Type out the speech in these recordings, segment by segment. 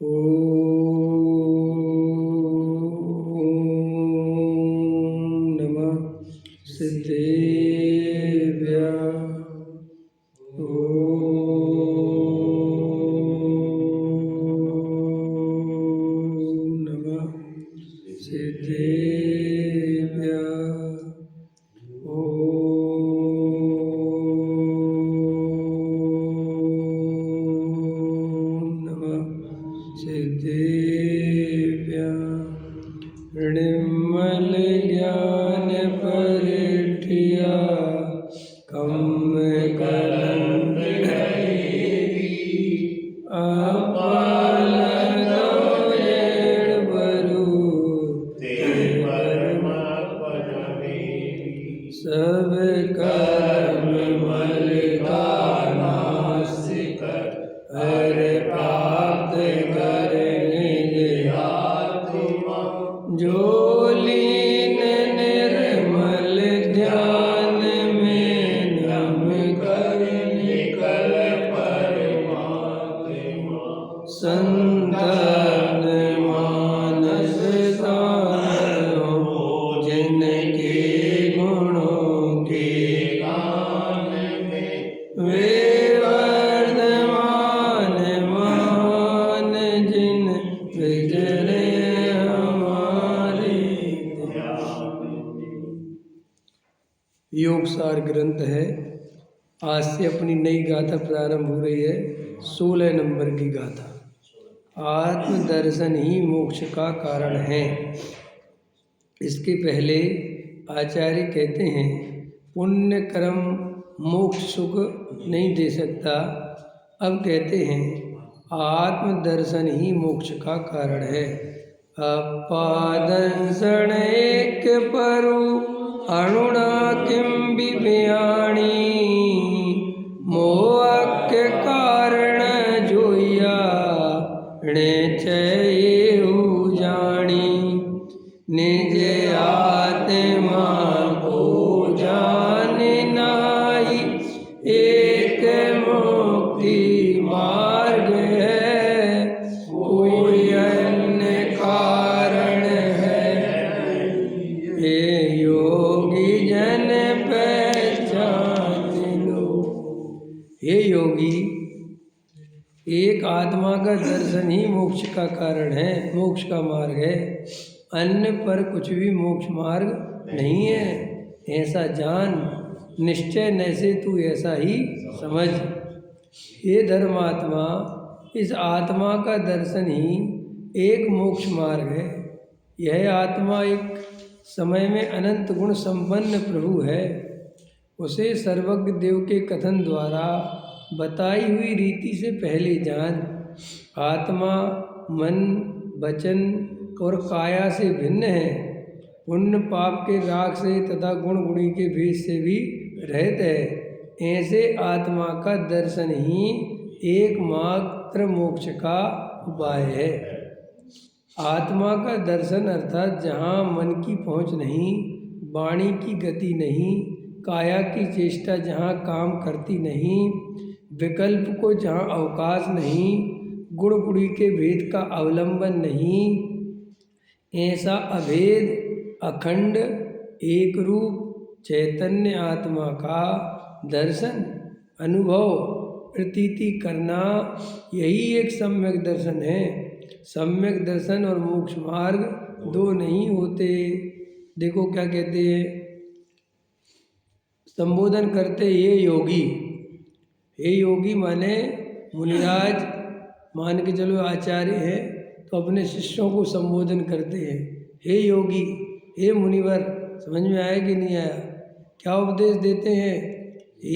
नमः सिद्धेभ्यः। नमः सिद्धेभ्यः। सिद्धेभ्यः। निर्मल ज्ञान परिठिया कम कलंक अपाल गौरेण बरु सब कर्म मल का नासिक हर प्राप्त करने जो लीन निर्मल ध्यान में नम कर निकल परमात्मा संतन मानस तारो जिनके गुणों के गान में वे वर्धमान मान जिन विजरे योग सार ग्रंथ है। आज से अपनी नई गाथा प्रारंभ हो रही है। 16 नंबर की गाथा। आत्मदर्शन ही मोक्ष का कारण है। इसके पहले आचार्य कहते हैं पुण्य कर्म मोक्ष सुख नहीं दे सकता। अब कहते हैं आत्मदर्शन ही मोक्ष का कारण है। अपादर्शन एक परु अणुणा किम विभयाणी मोहक कारण जोया चयु जानी निज आत्मा को जान नाई एक मुक्ति मार्ग है कोई अन्य कारण है ये योगी जन पहचान लो। हे योगी एक आत्मा का दर्शन ही मोक्ष का कारण है, मोक्ष का मार्ग है। अन्य पर कुछ भी मोक्ष मार्ग नहीं है, ऐसा जान। निश्चय न से तू ऐसा ही समझ। ये धर्मात्मा इस आत्मा का दर्शन ही एक मोक्ष मार्ग है। यह आत्मा एक समय में अनंत गुण संपन्न प्रभु है। उसे सर्वज्ञ देव के कथन द्वारा बताई हुई रीति से पहले जान। आत्मा मन वचन और काया से भिन्न है। पुण्य पाप के राग से तथा गुण गुणी के भेद से भी रहित है। ऐसे आत्मा का दर्शन ही एकमात्र मोक्ष का उपाय है। आत्मा का दर्शन अर्थात जहाँ मन की पहुँच नहीं, वाणी की गति नहीं, काया की चेष्टा जहाँ काम करती नहीं, विकल्प को जहाँ अवकाश नहीं, गुण गुणी के भेद का अवलंबन नहीं, ऐसा अभेद अखंड एक रूप चैतन्य आत्मा का दर्शन अनुभव प्रतीति करना, यही एक सम्यक दर्शन है। सम्यक दर्शन और मोक्ष मार्ग दो नहीं होते। देखो क्या कहते हैं, संबोधन करते ये योगी। हे योगी माने मुनिराज, मान के चलो आचार्य है तो अपने शिष्यों को संबोधन करते हैं हे योगी, हे मुनिवर। समझ में आया कि नहीं आया? क्या उपदेश देते हैं?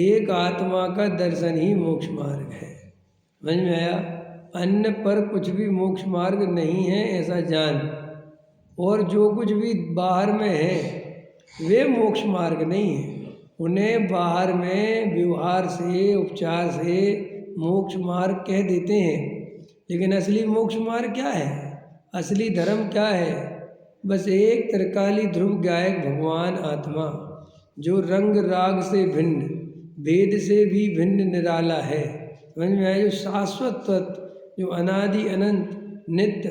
एक आत्मा का दर्शन ही मोक्ष मार्ग है। समझ में आया? अन्य पर कुछ भी मोक्ष मार्ग नहीं है, ऐसा जान। और जो कुछ भी बाहर में है वे मोक्ष मार्ग नहीं है। उन्हें बाहर में व्यवहार से उपचार से मोक्ष मार्ग कह देते हैं, लेकिन असली मोक्ष मार्ग क्या है? असली धर्म क्या है? बस एक त्रिकाली ध्रुव गायक भगवान आत्मा, जो रंग राग से भिन्न, वेद से भी भिन्न निराला है। समझ में आया? जो शाश्वत तत्व, जो अनादि अनंत नित्य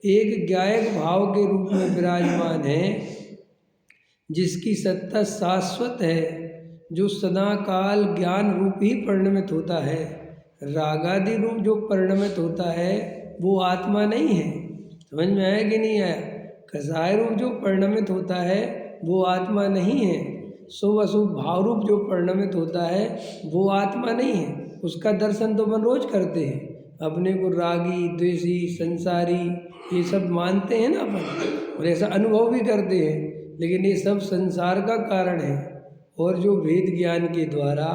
एक ज्ञायक भाव के रूप में विराजमान है, जिसकी सत्ता शाश्वत है, जो सदा काल ज्ञान रूप ही परिणमित होता है। रागादि रूप जो परिणमित होता है वो आत्मा नहीं है। समझ में आया कि नहीं आया? कसाय रूप जो परिणमित होता है वो आत्मा नहीं है। शुभ अशुभ भाव रूप जो परिणमित होता है वो आत्मा नहीं है। उसका दर्शन तो अपन रोज करते हैं। अपने को रागी, द्वेषी, संसारी ये सब मानते हैं ना अपन, और ऐसा अनुभव भी करते हैं, लेकिन ये सब संसार का कारण है। और जो वेद ज्ञान के द्वारा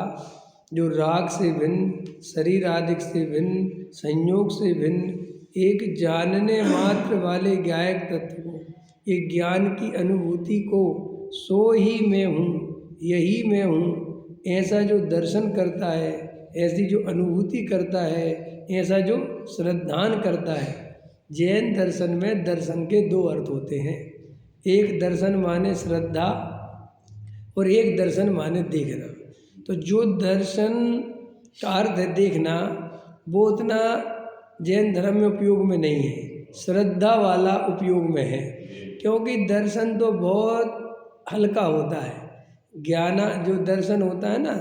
जो राग से भिन्न, शरीर आदि से भिन्न, संयोग से भिन्न एक जानने मात्र वाले ज्ञायक तत्व को, एक ज्ञान की अनुभूति को सो ही मैं हूँ, यही मैं हूँ, ऐसा जो दर्शन करता है, ऐसी जो अनुभूति करता है, ऐसा जो श्रद्धान करता है। जैन दर्शन में दर्शन के दो अर्थ होते हैं। एक दर्शन माने श्रद्धा और एक दर्शन माने देखना। तो जो दर्शन का अर्थ है देखना, वो उतना जैन धर्म में उपयोग में नहीं है, श्रद्धा वाला उपयोग में है। क्योंकि दर्शन तो बहुत हल्का होता है। ज्ञान जो दर्शन होता है ना,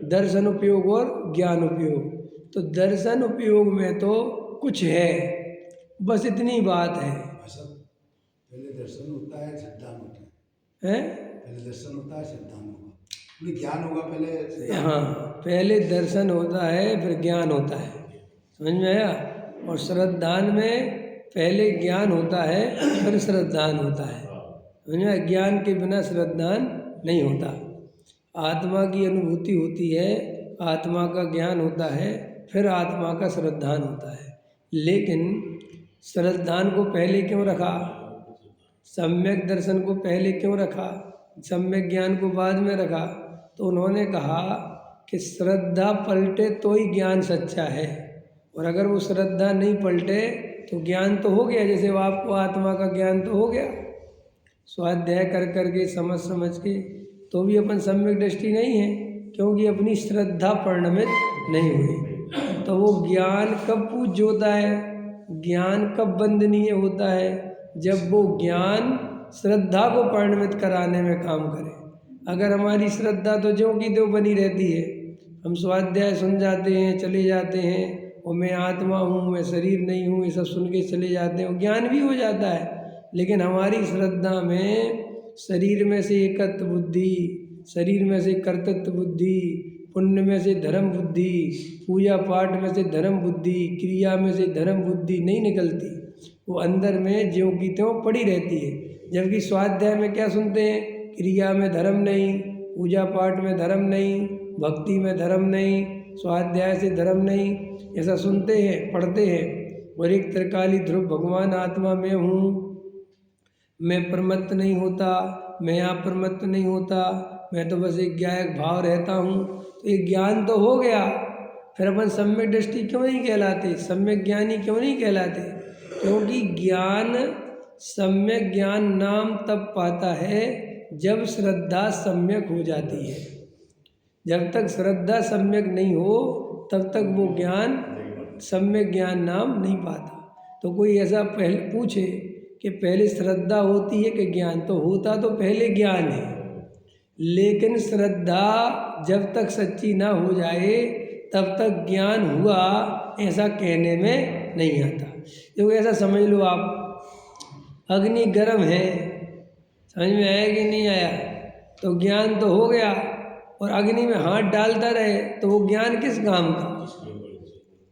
दर्शन उपयोग और ज्ञान उपयोग, तो दर्शन उपयोग में तो कुछ है, बस इतनी बात है। पहले दर्शन होता है, सिद्धांत होता है? पहले दर्शन होता है, सिद्धांत होगा, फिर ज्ञान होगा पहले। हाँ, पहले दर्शन होता है फिर ज्ञान होता है। समझ में आया? और श्रद्धान में पहले ज्ञान होता है फिर श्रद्धान होता है। समझ में आया? ज्ञान के बिना श्रद्धान नहीं होता। आत्मा की अनुभूति होती है, आत्मा का ज्ञान होता है, फिर आत्मा का श्रद्धान होता है। लेकिन श्रद्धान को पहले क्यों रखा? सम्यक दर्शन को पहले क्यों रखा? सम्यक ज्ञान को बाद में रखा? तो उन्होंने कहा कि श्रद्धा पलटे तो ही ज्ञान सच्चा है, और अगर वो श्रद्धा नहीं पलटे तो ज्ञान तो हो गया। जैसे वो आपको आत्मा का ज्ञान तो हो गया, स्वाध्याय कर करके समझ समझ के, तो भी अपन सम्यक दृष्टि नहीं है, क्योंकि अपनी श्रद्धा परिणमित नहीं हुई। तो वो ज्ञान कब पूज्य होता है, ज्ञान कब वंदनीय होता है? जब वो ज्ञान श्रद्धा को परिणमित कराने में काम करे। अगर हमारी श्रद्धा तो ज्यों की त्यों बनी रहती है, हम स्वाध्याय सुन जाते हैं, चले जाते हैं, और मैं आत्मा हूँ, मैं शरीर नहीं हूँ, ये सब सुन के चले जाते हैं, और ज्ञान भी हो जाता है, लेकिन हमारी श्रद्धा में शरीर में से एकत्व बुद्धि, शरीर में से कर्तृत्व बुद्धि, पुण्य में से धर्म बुद्धि, पूजा पाठ में से धर्म बुद्धि, क्रिया में से धर्म बुद्धि नहीं निकलती। वो अंदर में ज्यों की त्यों पड़ी रहती है। जबकि स्वाध्याय में क्या सुनते हैं? क्रिया में धर्म नहीं, पूजा पाठ में धर्म नहीं, भक्ति में धर्म नहीं, स्वाध्याय से धर्म नहीं, ऐसा सुनते हैं, पढ़ते हैं। और एक त्रिकाली ध्रुव भगवान आत्मा में हूँ, मैं प्रमत्त नहीं होता, मैं यहाँ प्रमत्त नहीं होता, मैं तो बस एक ज्ञायक भाव रहता हूँ। तो एक ज्ञान तो हो गया, फिर अपन सम्यक दृष्टि क्यों नहीं कहलाते, सम्यक ज्ञानी क्यों नहीं कहलाते? क्योंकि ज्ञान, सम्यक ज्ञान नाम तब पाता है जब श्रद्धा सम्यक हो जाती है। जब तक श्रद्धा सम्यक नहीं हो तब तक वो ज्ञान सम्यक ज्ञान नाम नहीं पाता। तो कोई ऐसा पहले पूछे कि पहले श्रद्धा होती है कि ज्ञान, तो होता तो पहले ज्ञान है, लेकिन श्रद्धा जब तक सच्ची ना हो जाए तब तक ज्ञान हुआ ऐसा कहने में नहीं आता। तो ऐसा समझ लो आप, अग्नि गर्म है, समझ में आया कि नहीं आया? तो ज्ञान तो हो गया, और अग्नि में हाथ डालता रहे तो वो ज्ञान किस काम का?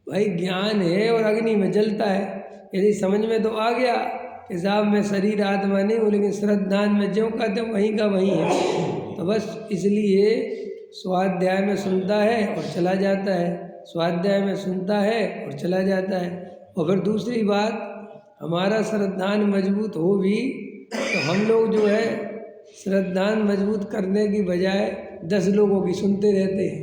भाई ज्ञान है और अग्नि में जलता है। यदि समझ में तो आ गया कि साहब मैं शरीर आत्मा नहीं हूँ, लेकिन श्रद्धान में ज्यों का त्यों वहीं का वहीं है, तो बस इसलिए स्वाध्याय में सुनता है और चला जाता है, स्वाध्याय में सुनता है और चला जाता है। और फिर दूसरी बात, हमारा श्रद्धान मजबूत हो भी तो हम लोग जो है श्रद्धान मजबूत करने की बजाय 10 लोगों की सुनते रहते हैं।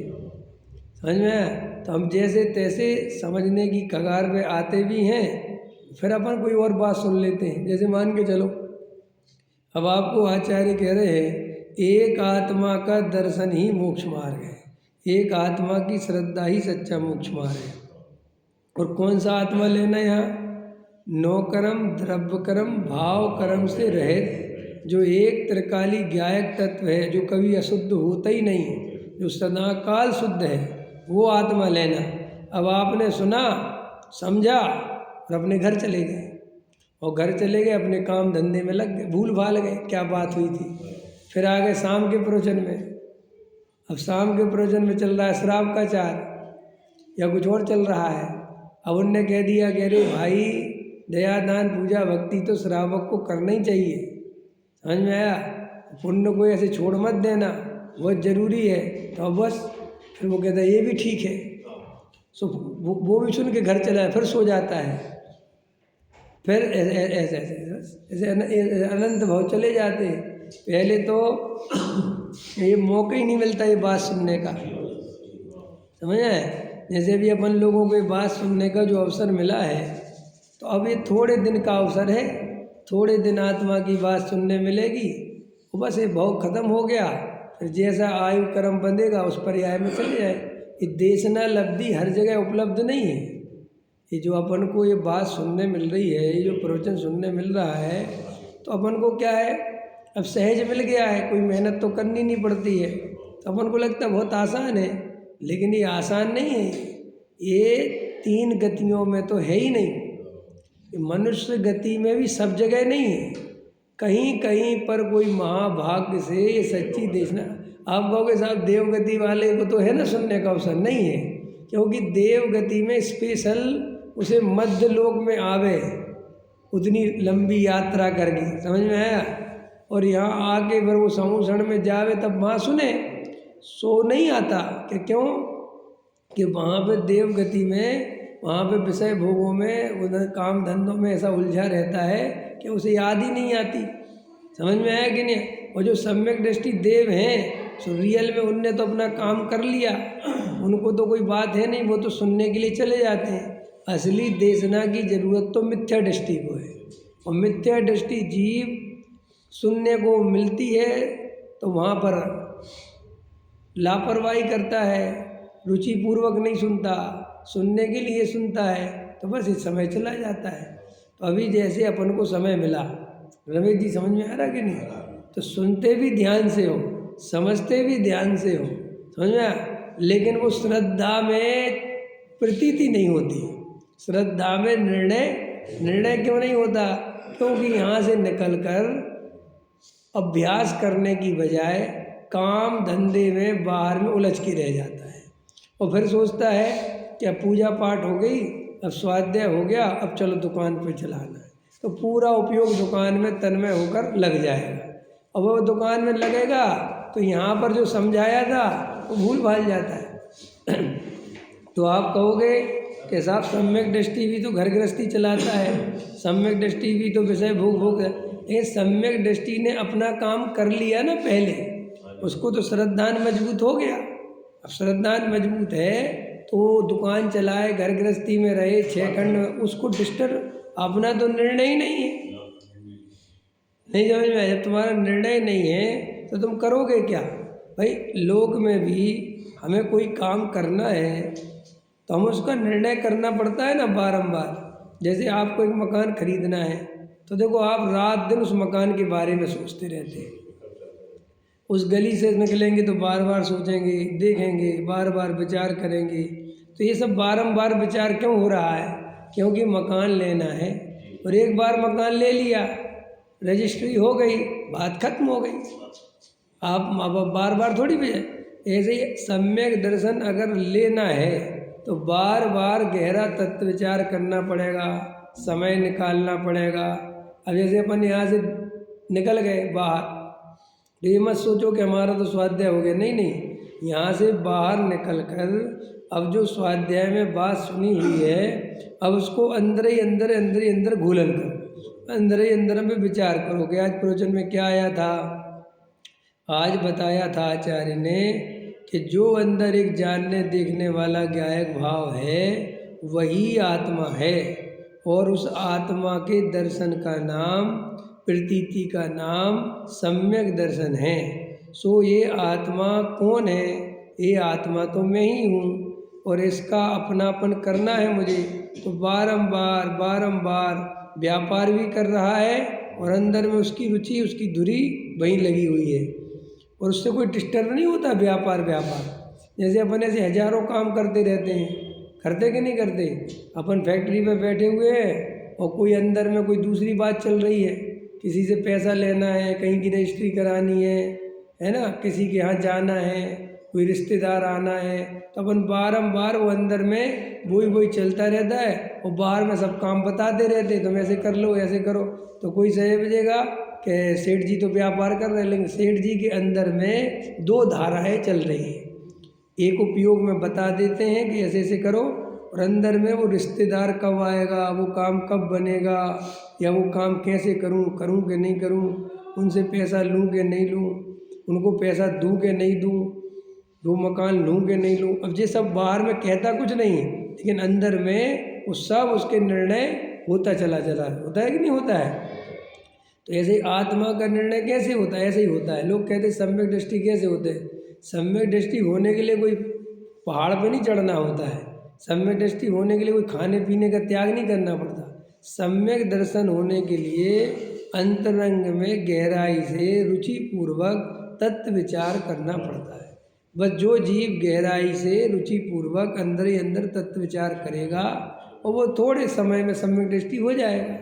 समझ में आया? तो हम जैसे तैसे समझने की कगार पे आते भी हैं, फिर अपन कोई और बात सुन लेते हैं। जैसे मान के चलो, अब आपको आचार्य कह रहे हैं एक आत्मा का दर्शन ही मोक्ष मार्ग है, एक आत्मा की श्रद्धा ही सच्चा मोक्ष मार्ग है। और कौन सा आत्मा लेना है यहाँ? नौ कर्म द्रव्य कर्म भाव कर्म से रहित जो एक त्रिकाली गायक तत्व है, जो कभी अशुद्ध होता ही नहीं, जो सदाकाल शुद्ध है, वो आत्मा लेना। अब आपने सुना समझा और अपने घर चले गए, और घर चले गए अपने काम धंधे में लग गए, भूल भाल गए क्या बात हुई थी। फिर आ गए शाम के प्रवचन में। अब शाम के प्रवचन में चल रहा है श्राप का चार या कुछ और चल रहा है। अब उनने कह दिया कि अरे भाई दया दान पूजा भक्ति तो श्रावक को करना ही चाहिए, समझ में आया, पुण्य को ऐसे छोड़ मत देना, बहुत ज़रूरी है। तो अब बस फिर वो कहता है ये भी ठीक है, सो वो भी सुन के घर चला है, फिर सो जाता है। फिर ऐसे ऐसे अनंत भाव चले जाते हैं। पहले तो ये मौका ही नहीं मिलता ये बात सुनने का, समझ आए। जैसे भी अपन लोगों को ये बात सुनने का जो अवसर मिला है, तो अब ये थोड़े दिन का अवसर है, थोड़े दिन आत्मा की बात सुनने मिलेगी, वो बस ये भाव खत्म हो गया। फिर जैसा आयु कर्म बंधेगा उस पर्याय में चले जाए। ये देशना लब्धि हर जगह उपलब्ध नहीं है। ये जो अपन को ये बात सुनने मिल रही है, ये जो प्रवचन सुनने मिल रहा है, तो अपन को क्या है, अब सहज मिल गया है, कोई मेहनत तो करनी नहीं पड़ती है। तो अपन को लगता है बहुत आसान है, लेकिन ये आसान नहीं है। ये तीन गतियों में तो है ही नहीं, ये मनुष्य गति में भी सब जगह नहीं है, कहीं कहीं पर कोई महाभाग्य से ये सच्ची देशना। आप कहोगे साहब देवगति वाले को तो है ना सुनने का अवसर, नहीं है, क्योंकि देवगति में स्पेशल उसे मध्य लोक में आवे, उतनी लंबी यात्रा करके, समझ में आया। और यहाँ आके फिर वो समूषण में जावे तब वहाँ सुने, सो नहीं आता कि क्यों, कि वहाँ पे देवगति में, वहाँ पे विषय भोगों में, उधर काम धंधों में ऐसा उलझा रहता है कि उसे याद ही नहीं आती, समझ में आया कि नहीं। और जो सम्यक दृष्टि देव हैं, सो रियल में उनने तो अपना काम कर लिया, उनको तो कोई बात है नहीं, वो तो सुनने के लिए चले जाते हैं। असली देशना की जरूरत तो मिथ्या दृष्टि को है, और मिथ्या दृष्टि जीव सुनने को मिलती है तो वहाँ पर लापरवाही करता है, रुचि पूर्वक नहीं सुनता, सुनने के लिए सुनता है, तो बस ये समय चला जाता है। तो अभी जैसे अपन को समय मिला, रमेश जी समझ में आ रहा कि नहीं, तो सुनते भी ध्यान से हो, समझते भी ध्यान से हो, समझ में आया, लेकिन वो श्रद्धा में प्रतीति नहीं होती। श्रद्धा में निर्णय क्यों नहीं होता, क्योंकि यहाँ से निकलकर अभ्यास करने की बजाय काम धंधे में बाहर में उलझ के रह जाता है, और फिर सोचता है कि अब पूजा पाठ हो गई, अब स्वाध्याय हो गया, अब चलो दुकान पे चलाना है, तो पूरा उपयोग दुकान में तन्मय होकर लग जाएगा। अब वो दुकान में लगेगा तो यहाँ पर जो समझाया था वो भूल भाल जाता है। तो आप कहोगे कि साहब सम्यक दृष्टि भी तो घर गृहस्थी चलाता है, सम्यक दृष्टि भी तो विषय भोग है। ये सम्यक दृष्टि ने अपना काम कर लिया ना पहले, उसको तो श्रद्धान मजबूत हो गया। अब श्रद्धान मजबूत है तो दुकान चलाए, घर गृहस्थी में रहे, 6 खंड में, उसको डिस्टर्ब, अपना तो निर्णय ही नहीं है, नहीं समझ में आया। जब तुम्हारा निर्णय नहीं है तो तुम करोगे क्या भाई। लोक में भी हमें कोई काम करना है तो हम उसका निर्णय करना पड़ता है ना बारंबार। जैसे आपको एक मकान खरीदना है तो देखो आप रात दिन उस मकान के बारे में सोचते रहते हैं, उस गली से निकलेंगे तो बार बार सोचेंगे, देखेंगे, बार बार विचार करेंगे। तो ये सब बारंबार विचार क्यों हो रहा है, क्योंकि मकान लेना है, और एक बार मकान ले लिया, रजिस्ट्री हो गई, बात खत्म हो गई, आप अब बार बार थोड़ी भी। ऐसे ही सम्यक दर्शन अगर लेना है तो बार बार गहरा तत्व विचार करना पड़ेगा, समय निकालना पड़ेगा। अब जैसे अपन यहाँ से निकल गए बाहर, ये मत सोचो कि हमारा तो स्वाध्याय हो गया, नहीं नहीं, यहाँ से बाहर निकल कर अब जो स्वाध्याय में बात सुनी हुई है, अब उसको अंदर ही अंदर घूलन करो, अंदर ही अंदर में विचार करो कि आज प्रवचन में क्या आया था। आज बताया था आचार्य ने कि जो अंदर एक जानने देखने वाला ज्ञायक भाव है वही आत्मा है, और उस आत्मा के दर्शन का नाम, प्रतीति का नाम सम्यक दर्शन है। सो ये आत्मा कौन है, ये आत्मा तो मैं ही हूँ, और इसका अपनापन करना है मुझे। तो बारंबार व्यापार भी कर रहा है और अंदर में उसकी रुचि, उसकी धुरी वहीं लगी हुई है और उससे कोई डिस्टर्ब नहीं होता। व्यापार जैसे अपन ऐसे हजारों काम करते रहते हैं, करते कि नहीं करते। अपन फैक्ट्री में बैठे हुए हैं और कोई अंदर में कोई दूसरी बात चल रही है, किसी से पैसा लेना है, कहीं की रजिस्ट्री करानी है ना, किसी के यहाँ जाना है, कोई रिश्तेदार आना है, तो अपन बारंबार वो अंदर में वही चलता रहता है और बाहर में सब काम बताते रहते हैं, तुम ऐसे कर लो, ऐसे करो। तो कोई समझेगा कि सेठ जी तो व्यापार कर रहे हैं, लेकिन सेठ जी के अंदर में दो धाराएं चल रही हैं। एक उपयोग में बता देते हैं कि ऐसे ऐसे करो, और अंदर में वो रिश्तेदार कब आएगा, वो काम कब बनेगा, या वो काम कैसे करूं कि नहीं करूं, उनसे पैसा लूं कि नहीं लूं, उनको पैसा दूं कि नहीं दूं, वो मकान लूं कि नहीं लूं। अब ये सब बाहर में कहता कुछ नहीं है, लेकिन अंदर में वो सब उसके निर्णय होता चला होता है कि नहीं होता है। तो ऐसे आत्मा का निर्णय कैसे होता है, ऐसे ही होता है। लोग कहते हैं सम्यक दृष्टि कैसे होते हैं। सम्यक दृष्टि होने के लिए कोई पहाड़ पे नहीं चढ़ना होता है। सम्यक दृष्टि होने के लिए कोई खाने पीने का त्याग नहीं करना पड़ता। सम्यक दर्शन होने के लिए अंतरंग में गहराई से रुचिपूर्वक तत्व विचार करना पड़ता है। बस जो जीव गहराई से रुचिपूर्वक अंदर ही अंदर तत्व विचार करेगा और वो थोड़े समय में सम्यक दृष्टि हो जाएगा।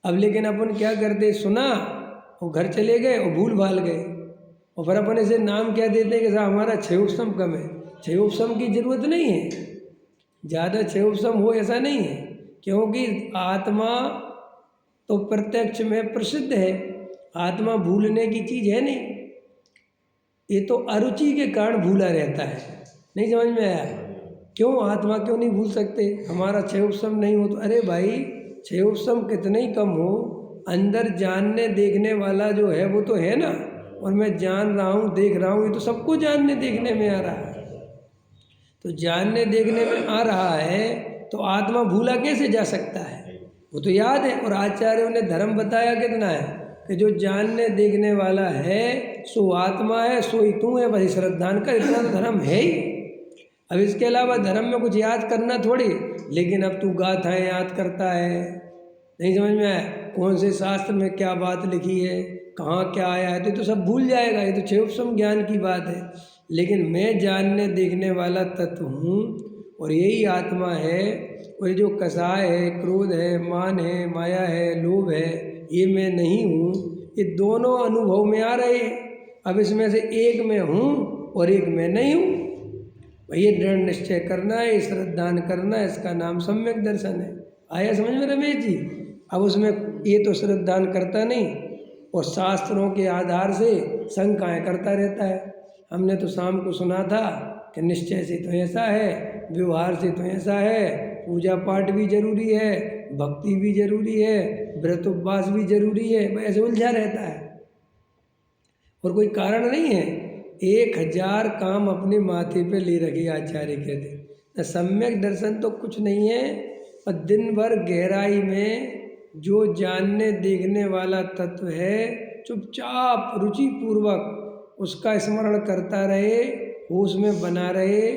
अब लेकिन अपन क्या करते, सुना और घर चले गए और भूल भाल गए, और फिर अपन ऐसे नाम क्या देते हैं कि साहब हमारा क्षयोपशम कम है। क्षयोपशम की जरूरत नहीं है, ज़्यादा क्षयोपशम हो ऐसा नहीं है, क्योंकि आत्मा तो प्रत्यक्ष में प्रसिद्ध है। आत्मा भूलने की चीज़ है नहीं, ये तो अरुचि के कारण भूला रहता है। नहीं समझ में आया क्यों आत्मा क्यों नहीं भूल सकते। हमारा क्षयोपशम नहीं हो तो अरे भाई क्षयोपशम कितने ही कम हो, अंदर जानने देखने वाला जो है वो तो है ना, और मैं जान रहा हूँ, देख रहा हूँ, ये तो सबको जानने देखने में आ रहा है। तो जानने देखने में आ रहा है तो आत्मा भूला कैसे जा सकता है, वो तो याद है। और आचार्यों ने धर्म बताया कितना है कि जो जानने देखने वाला है सो आत्मा है, सो ही तू है, बस श्रद्धान कर, इतना तो धर्म है ही। अब इसके अलावा धर्म में कुछ याद करना थोड़ी, लेकिन अब तू गाथाएं याद करता है, नहीं समझ में आया कौन से शास्त्र में क्या बात लिखी है, कहाँ क्या आया है, तो सब भूल जाएगा। ये तो क्षयोपशम ज्ञान की बात है। लेकिन मैं जानने देखने वाला तत्व हूँ और यही आत्मा है। और ये जो कसाय है, क्रोध है, मान है, माया है, लोभ है, ये मैं नहीं हूँ। ये दोनों अनुभव में आ रहे हैं। अब इसमें से एक में हूँ और एक में नहीं हूँ। ये दृढ़ निश्चय करना है, श्रद्धान करना है, इसका नाम सम्यक दर्शन है। आया समझ में रमेश जी। अब उसमें ये तो श्रद्धान करता नहीं और शास्त्रों के आधार से शंकाएं करता रहता है। हमने तो शाम को सुना था कि निश्चय से तो ऐसा है, व्यवहार से तो ऐसा है, पूजा पाठ भी जरूरी है, भक्ति भी जरूरी है, व्रत उपवास भी जरूरी है, ऐसे उलझा रहता है और कोई कारण नहीं है। 1000 काम अपने माथे पे ले रखे आचार्य कहते। सम्यक दर्शन तो कुछ नहीं है, और दिन भर गहराई में जो जानने देखने वाला तत्व है चुपचाप रुचिपूर्वक उसका स्मरण करता रहे, होश में बना रहे,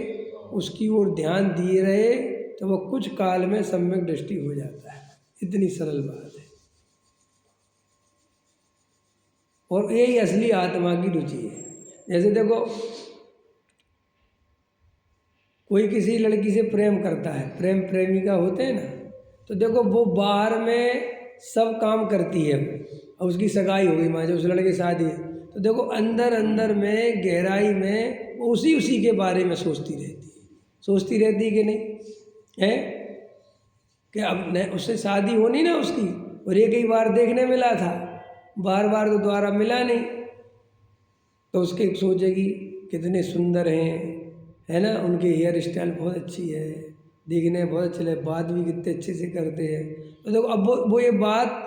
उसकी ओर ध्यान दिए रहे, तो वह कुछ काल में सम्यक दृष्टि हो जाता है। इतनी सरल बात है। और यही असली आत्मा की रुचि है। जैसे देखो कोई किसी लड़की से प्रेम करता है, प्रेम प्रेमिका होते हैं ना, तो देखो वो बाहर में सब काम करती है। और उसकी सगाई हो गई, मान उस लड़के की शादी है, तो देखो अंदर अंदर में गहराई में वो उसी के बारे में सोचती रहती है कि नहीं है कि अब उससे शादी होनी ना उसकी, और ये कई बार देखने मिला था, बार बार तो दोबारा मिला नहीं, तो उसके सोचेगी कितने सुंदर हैं, है ना, उनकी हेयर स्टाइल बहुत अच्छी है, देखने में बहुत अच्छे लगे, बात भी कितने अच्छे से करते हैं। तो देखो अब वो ये बात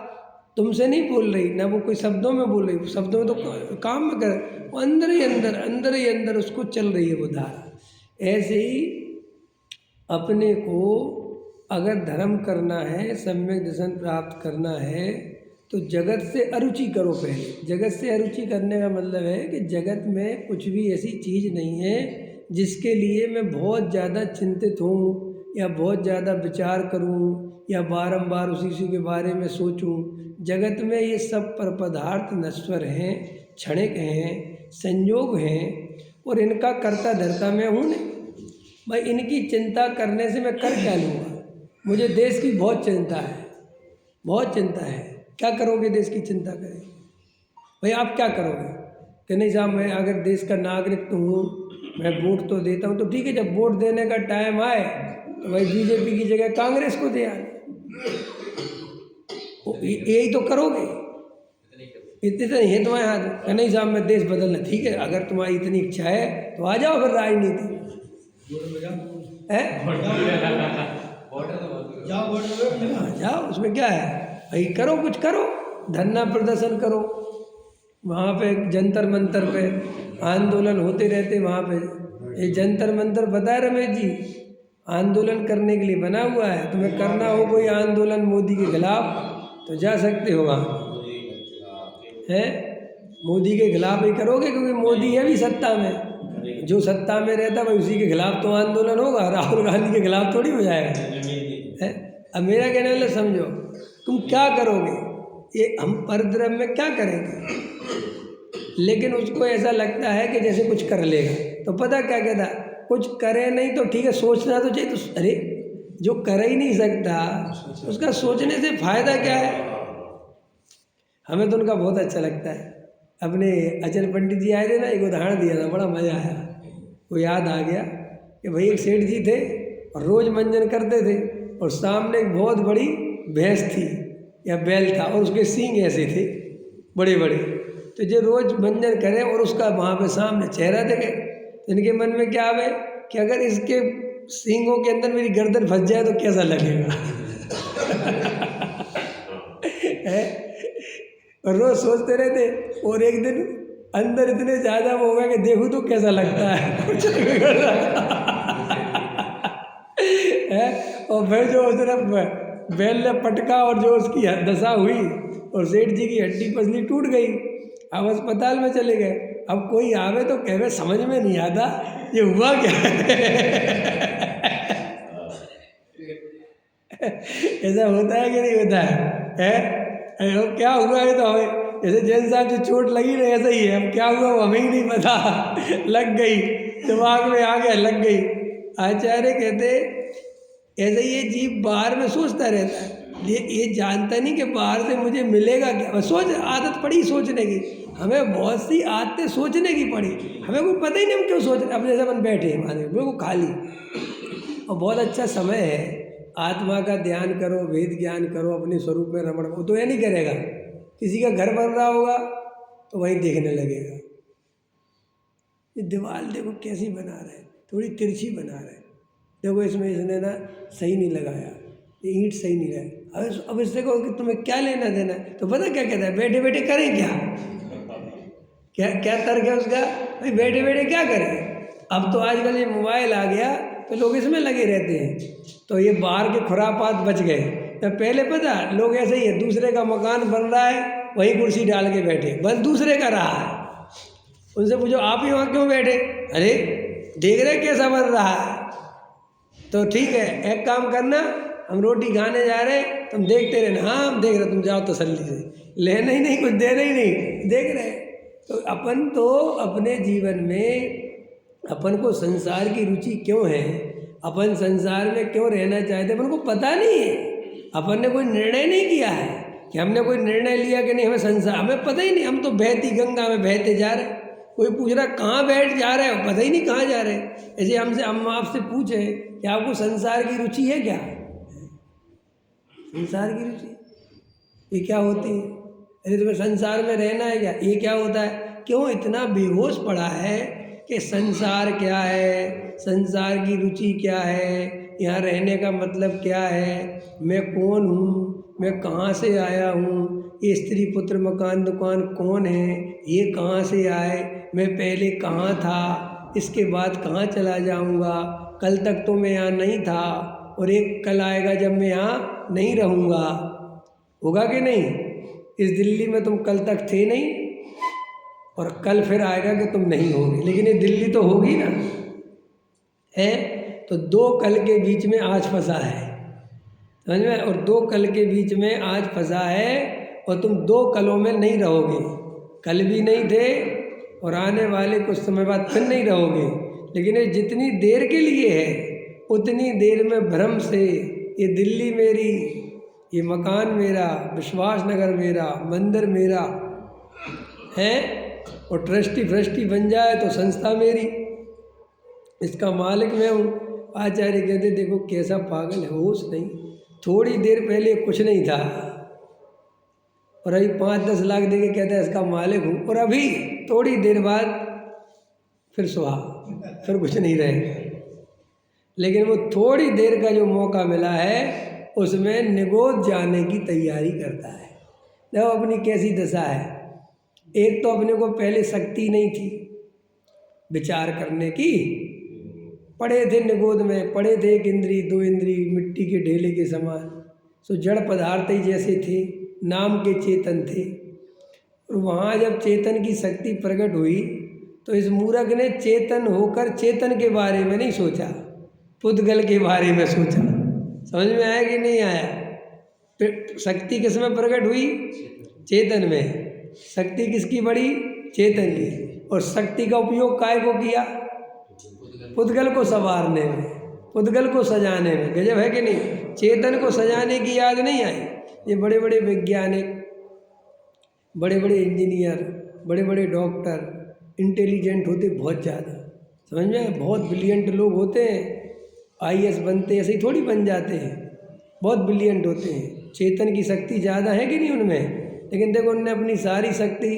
तुमसे नहीं बोल रही ना, वो कोई शब्दों में बोल रही, शब्दों में तो काम में कर, वो अंदर ही अंदर उसको चल रही है वो धारा। ऐसे ही अपने को अगर धर्म करना है, सम्यक दर्शन प्राप्त करना है, तो जगत से अरुचि करो पहले। जगत से अरुचि करने का मतलब है कि जगत में कुछ भी ऐसी चीज़ नहीं है जिसके लिए मैं बहुत ज़्यादा चिंतित हूँ, या बहुत ज़्यादा विचार करूं या बारंबार उसी के बारे में सोचूं। जगत में ये सब पर पदार्थ नश्वर हैं, क्षणिक हैं, संयोग हैं, और इनका कर्ता धर्ता मैं हूँ नहीं। भाई इनकी चिंता करने से मैं कर क्या लूँगा? मुझे देश की बहुत चिंता है, बहुत चिंता है। क्या करोगे देश की चिंता करें? भाई आप क्या करोगे कि नहीं साहब मैं अगर देश का नागरिक तो हूँ, मैं वोट तो देता हूँ, तो ठीक है, जब वोट देने का टाइम आए तो भाई बीजेपी की जगह कांग्रेस को दे आए। यही तो करोगे। इतने तो नहीं है तुम्हारे हाथ में कि नहीं साहब मैं देश बदलना। ठीक है, अगर तुम्हारी इतनी इच्छा है तो आ जाओ फिर राजनीति है, जाओ, उसमें क्या है भाई? करो, कुछ करो, धरना प्रदर्शन करो। वहाँ पे जंतर मंतर पे आंदोलन होते रहते। वहाँ पे ये जंतर मंतर पता है रमेश जी, आंदोलन करने के लिए बना हुआ है। तुम्हें करना हो कोई आंदोलन मोदी के खिलाफ तो जा सकते हो वहाँ है। मोदी के खिलाफ ही करोगे क्योंकि मोदी है भी सत्ता में। जो सत्ता में रहता है उसी के खिलाफ तो आंदोलन होगा। राहुल गांधी के खिलाफ थोड़ी हो जाएगा है। अब मेरा कहने वाला समझो, तुम क्या करोगे? ये हम परद्रम में क्या करेंगे? लेकिन उसको ऐसा लगता है कि जैसे कुछ कर लेगा। तो पता क्या कहता, कुछ करे नहीं तो ठीक है, सोचना तो चाहिए। तो अरे जो कर ही नहीं सकता उसका सोचने से फायदा क्या है? हमें तो उनका बहुत अच्छा लगता है। अपने अचल पंडित जी आए थे ना, एक उदाहरण दिया था, बड़ा मज़ा आया। वो याद आ गया कि भाई एक सेठ जी थे और रोज़ मंजन करते थे, और सामने एक बहुत बड़ी भैंस थी या बैल था, और उसके सींग ऐसे थे बड़े बड़े। तो जो रोज़ मंजन करे और उसका वहाँ पे सामने चेहरा देखे, तो इनके मन में क्या आवे कि अगर इसके सींगों के अंदर मेरी गर्दन फंस जाए तो कैसा लगेगा है? और रोज सोचते रहते, और एक दिन अंदर इतने ज़्यादा वो हो गया कि देखूँ तो कैसा लगता है कुछ है। और फिर जो उस तरफ बैल ने पटका और जो उसकी दशा हुई, और सेठ जी की हड्डी पसली टूट गई। अब अस्पताल में चले गए। अब कोई आवे तो कहे समझ में नहीं आता ये हुआ क्या ऐसा होता है कि नहीं होता है? क्या हुआ है तो हमें, जैसे जैन साहब जो चोट लगी ना ऐसा ही है। अब क्या हुआ वो हमें ही नहीं पता लग गई, दिमाग में आ गया, लग गई। आचार्य कहते ऐसे ये जीव बाहर में सोचता रहता है, ये जानता नहीं कि बाहर से मुझे मिलेगा क्या। सोच आदत पड़ी सोचने की, हमें बहुत सी आदतें सोचने की पड़ी, हमें कोई पता ही नहीं हम क्यों सोच रहे। अब जैसे अपन बैठे हमारे बिल्कुल खाली, और बहुत अच्छा समय है, आत्मा का ध्यान करो, वेद ज्ञान करो, अपने स्वरूप में रमण। वो तो ये नहीं करेगा, किसी का घर बन रहा होगा तो वहीं देखने लगेगा। ये दीवार देखो कैसी बना रहे हैं, थोड़ी तिरछी बना रहे हैं, देखो इसमें इसने ना सही नहीं लगाया, ये ईंट सही नहीं है। अब इससे कहो कि तुम्हें क्या लेना देना है, तो पता क्या कहता है, बैठे बैठे करें क्या? क्या तर्क है उसका? भाई बैठे बैठे क्या करें? अब तो आजकल ये मोबाइल आ गया तो लोग इसमें लगे रहते हैं, तो ये बाहर के खुरापात बच गए। तो पहले पता लोग ऐसे ही है, दूसरे का मकान बन रहा है वहीं कुर्सी डाल के बैठे, बस दूसरे का रहा है। उनसे पूछो आप ही वहाँ क्यों बैठे? अरे देख रहे कैसा बन रहा है, तो ठीक है एक काम करना, हम रोटी खाने जा रहे हैं, तुम देखते रहना। हाँ हम देख रहे, तुम जाओ तसल्ली से, लेना ही नहीं, कुछ देना ही नहीं, देख रहे। तो अपन तो अपने जीवन में अपन को संसार की रुचि क्यों है, अपन संसार में क्यों रहना चाहते, अपन को पता नहीं है। अपन ने कोई निर्णय नहीं किया है कि हमने कोई निर्णय लिया कि नहीं हमें संसार, हमें पता ही नहीं। हम तो बहती गंगा में बहते जा रहे हैं। कोई पूछ रहा कहाँ बैठ जा रहे हो, पता ही नहीं कहाँ जा रहे हैं। ऐसे हम आपसे पूछे कि आपको संसार की रुचि है क्या? संसार की रुचि ये क्या होती है? अरे तुम्हें संसार में रहना है क्या? ये क्या होता है? क्यों इतना बेहोश पड़ा है कि संसार क्या है, संसार की रुचि क्या है, यहाँ रहने का मतलब क्या है, मैं कौन हूँ, मैं कहाँ से आया हूँ, ये स्त्री पुत्र मकान दुकान कौन है, ये कहाँ से आए, मैं पहले कहाँ था, इसके बाद कहाँ चला जाऊँगा, कल तक तो मैं यहाँ नहीं था, और एक कल आएगा जब मैं यहाँ नहीं रहूँगा। होगा कि नहीं? इस दिल्ली में तुम कल तक थे नहीं, और कल फिर आएगा कि तुम नहीं होगे, लेकिन ये दिल्ली तो होगी ना है। तो दो कल के बीच में आज फंसा है, समझ में, और दो कल के बीच में आज फंसा है और तुम दो कलों में नहीं रहोगे, कल भी नहीं थे और आने वाले कुछ समय बाद फिर नहीं रहोगे, लेकिन ये जितनी देर के लिए है उतनी देर में भ्रम से ये दिल्ली मेरी, ये मकान मेरा, विश्वास नगर मेरा, मंदिर मेरा है, और ट्रस्टी बन जाए तो संस्था मेरी, इसका मालिक मैं हूँ। आचार्य कहते देखो कैसा पागल है, होश नहीं, थोड़ी देर पहले कुछ नहीं था और अभी 5-10 लाख दे के कहता है इसका मालिक हूँ, और अभी थोड़ी देर बाद फिर सुहा, फिर कुछ नहीं रहेगा। लेकिन वो थोड़ी देर का जो मौका मिला है उसमें निगोद जाने की तैयारी करता है। देखो अपनी कैसी दशा है, एक तो अपने को पहले शक्ति नहीं थी विचार करने की, पड़े थे निगोद में, पड़े थे एक इंद्री दो इंद्री मिट्टी के ढेले के समान, सो जड़ पदार्थ ही जैसे थे, नाम के चेतन थे। और वहाँ जब चेतन की शक्ति प्रकट हुई तो इस मूर्ख ने चेतन होकर चेतन के बारे में नहीं सोचा, पुद्गल के बारे में सोचा। समझ में आया कि नहीं आया? फिर शक्ति किस में प्रकट हुई? चेतन में। शक्ति किसकी बढ़ी? चेतन की। और शक्ति का उपयोग काय को किया? पुद्गल को संवारने में, पुद्गल को सजाने में। गजब है कि नहीं? चेतन को सजाने की याद नहीं आई। ये बड़े बड़े वैज्ञानिक, बड़े बड़े इंजीनियर, बड़े बड़े डॉक्टर इंटेलिजेंट होते बहुत ज़्यादा, समझ में, बहुत ब्रिलियंट लोग होते हैं, IAS बनते ऐसे ही थोड़ी बन जाते हैं, बहुत ब्रिलियंट होते हैं। चेतन की शक्ति ज़्यादा है कि नहीं उनमें? लेकिन देखो उनने अपनी सारी शक्ति,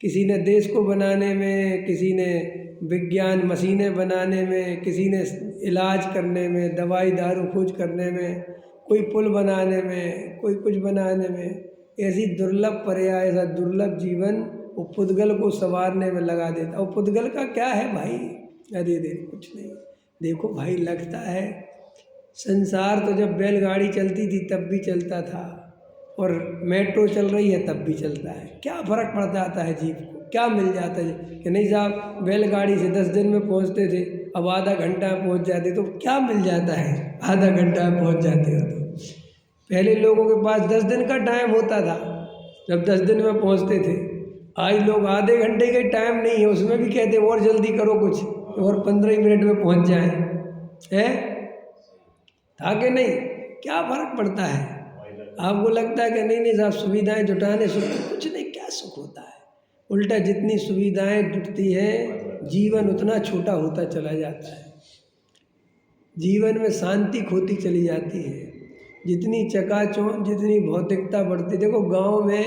किसी ने देश को बनाने में, किसी ने विज्ञान मशीनें बनाने में, किसी ने इलाज करने में, दवाई दारू खोज करने में, कोई पुल बनाने में, कोई कुछ बनाने में, ऐसी दुर्लभ पर्याय, ऐसा दुर्लभ जीवन वो पुद्गल को संवारने में लगा देता। और पुद्गल का क्या है भाई? अरे देख कुछ नहीं। देखो भाई लगता है संसार तो जब बैलगाड़ी चलती थी तब भी चलता था, और मेट्रो चल रही है तब भी चलता है। क्या फ़र्क पड़ जाता है जीव को? क्या मिल जाता है कि नहीं साहब बैलगाड़ी से 10 दिन में पहुंचते थे, अब आधा घंटा में पहुंच जाते, तो क्या मिल जाता है? आधा घंटा में पहुंच जाते हो तो। पहले लोगों के पास 10 दिन का टाइम होता था, जब 10 दिन में पहुंचते थे। आज लोग आधे घंटे का टाइम नहीं है, उसमें भी कहते और जल्दी करो कुछ, और 15 मिनट में पहुंच जाए। है था कि नहीं? क्या फ़र्क पड़ता है? आपको लगता है कि नहीं नहीं साहब सुविधाएं जुटाने सुख, कुछ नहीं। क्या सुख होता है? उल्टा जितनी सुविधाएं जुटती हैं जीवन उतना छोटा होता चला जाता है, जीवन में शांति खोती चली जाती है। जितनी चकाचौंध, जितनी भौतिकता बढ़ती, देखो गांव में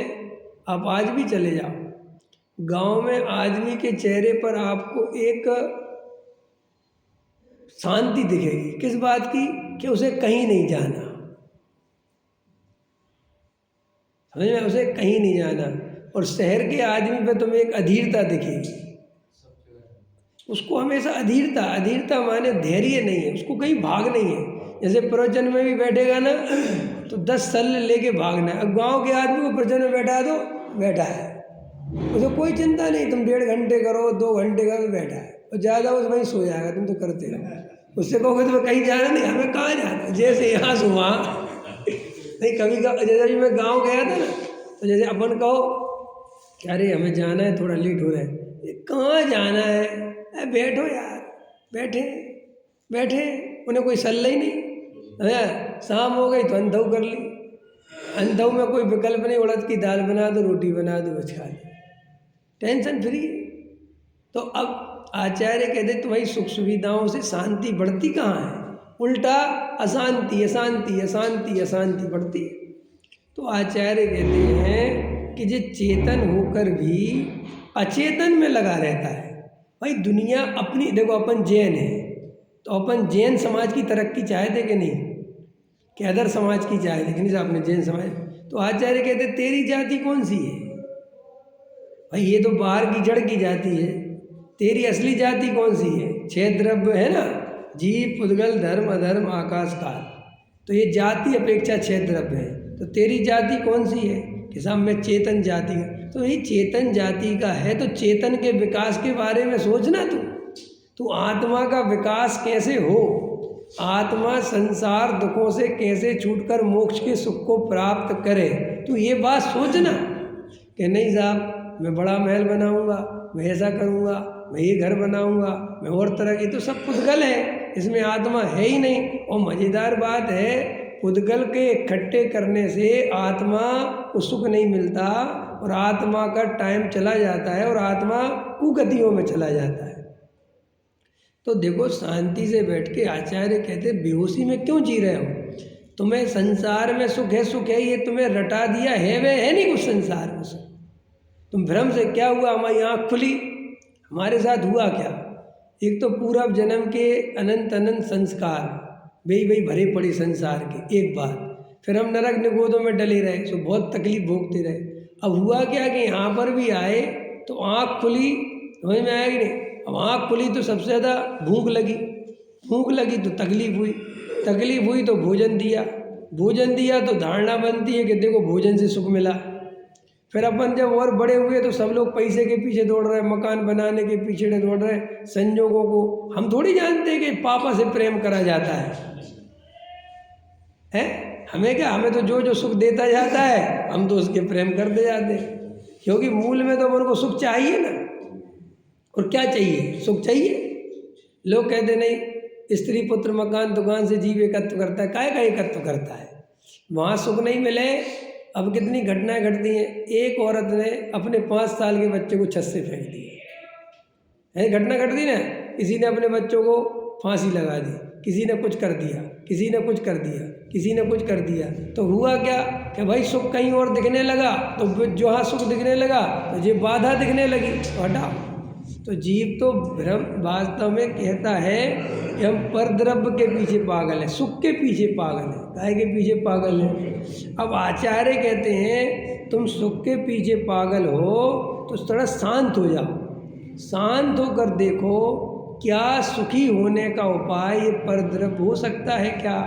आप आज भी चले जाओ, गांव में आदमी के चेहरे पर आपको एक शांति दिखेगी। किस बात की? कि उसे कहीं नहीं जाना, समझ में, उसे कहीं नहीं जाना। और शहर के आदमी पे तुम्हें एक अधीरता दिखेगी, उसको हमेशा अधीरता, अधीरता माने धैर्य नहीं है, उसको कहीं भाग नहीं है। जैसे प्रवचन में भी बैठेगा ना तो 10 सल्ले लेके भागना है। अब गांव के आदमी को प्रवचन में बैठा दो, बैठा है, उसे कोई चिंता नहीं। तुम 1.5 घंटे करो, 2 घंटे का भी बैठा है, और ज़्यादा उस वहीं सो जाएगा। तुम तो करते हो, उससे कहोगे तुम्हें कहीं जाना नहीं, हमें कहाँ जाना, जैसे यहाँ से वहाँ नहीं। कभी जैसे अभी मैं गाँव गया था ना, तो जैसे अपन कहो कि अरे हमें जाना है, थोड़ा लेट हो रहा है, कहाँ जाना है? अरे बैठो यार, बैठे बैठे, उन्हें कोई सल्ला ही नहीं है। शाम हो गई तो अंधव कर ली, अंधव में कोई विकल्प नहीं, उड़द की दाल बना दो, रोटी बना दो, बस खा लो, टेंशन फ्री। तो अब आचार्य कहते तुम्हारी सुख सुविधाओं से शांति बढ़ती कहाँ है? उल्टा अशांति अशांति अशांति अशांति बढ़ती है। तो आचार्य कहते हैं कि जो चेतन होकर भी अचेतन में लगा रहता है। भाई दुनिया अपनी, देखो अपन जैन है तो अपन जैन समाज की तरक्की चाहते कि नहीं? कि अदर समाज की चाहते कि नहीं? आपने जैन समाज, तो आचार्य कहते तेरी जाति कौन सी है भाई? ये तो बाहर की जड़ की जाति है, तेरी असली जाति कौन सी है? 6 द्रव्य है ना, जीव पुद्गल धर्म अधर्म आकाश काल, तो ये जाति अपेक्षा 6 द्रव्य है। तो तेरी जाति कौन सी है? कि साहब मैं चेतन जाति का। तो ये चेतन जाति का है तो चेतन के विकास के बारे में सोचना। तू आत्मा का विकास कैसे हो, आत्मा संसार दुखों से कैसे छूटकर मोक्ष के सुख को प्राप्त करे। तो ये बात सोचना कि नहीं साहब मैं बड़ा महल बनाऊंगा, मैं ऐसा करूंगा, मैं ये घर बनाऊंगा, मैं और तरह की, तो सब पुद्गल है, इसमें आत्मा है ही नहीं। और मज़ेदार बात है, पुद्गल के इकट्ठे करने से आत्मा को सुख नहीं मिलता और आत्मा का टाइम चला जाता है और आत्मा कुगतियों में चला जाता है। तो देखो शांति से बैठ के आचार्य कहते बेहोशी में क्यों जी रहे हो, तुम्हें संसार में सुख है ये तुम्हें रटा दिया है, वे है नहीं कुछ संसार में सुख। तुम भ्रम से क्या हुआ, हमारी आँख खुली, हमारे साथ हुआ क्या, एक तो पूर्व जन्म के अनंत अनंत संस्कार वही भरे पड़े संसार के, एक बात, फिर हम नरक निगोदों में डले रहे, सो बहुत तकलीफ भोगते रहे। अब हुआ क्या कि यहाँ पर भी आए तो आँख खुली, समझ में आया कि नहीं। अब आँख खुली तो सबसे ज़्यादा भूख लगी तो तकलीफ हुई तो भोजन दिया तो धारणा बनती है कि देखो भोजन से सुख मिला। फिर अपन जब और बड़े हुए तो सब लोग पैसे के पीछे दौड़ रहे हैं, मकान बनाने के पीछे दौड़ रहे हैं, संजोगों को हम थोड़ी जानते हैं कि पापा से प्रेम करा जाता है? हमें क्या, हमें तो जो सुख देता जाता है हम तो उसके प्रेम करते जाते हैं, क्योंकि मूल में तो अपन को सुख चाहिए ना। और क्या चाहिए, सुख चाहिए। लोग कहते नहीं स्त्री पुत्र मकान दुकान से जीव एकत्व करता है, काय का एकत्व करता है, वहाँ सुख नहीं मिले। अब कितनी घटनाएं घटती हैं, एक औरत ने अपने 5 साल के बच्चे को छत से फेंक दिया है, घटना घटती ना, किसी ने अपने बच्चों को फांसी लगा दी, किसी ने कुछ कर दिया, तो हुआ क्या कि भाई सुख कहीं और दिखने लगा, तो जहाँ सुख दिखने लगा तो ये बाधा दिखने लगी, तो हटाओ। तो जीव तो भ्रम वास्तव में कहता है कि हम परद्रव्य के पीछे पागल हैं, सुख के पीछे पागल हैं, काहे के पीछे पागल हैं। अब आचार्य कहते हैं तुम सुख के पीछे पागल हो तो थोड़ा शांत हो जाओ, शांत होकर देखो क्या सुखी होने का उपाय ये परद्रव्य हो सकता है क्या।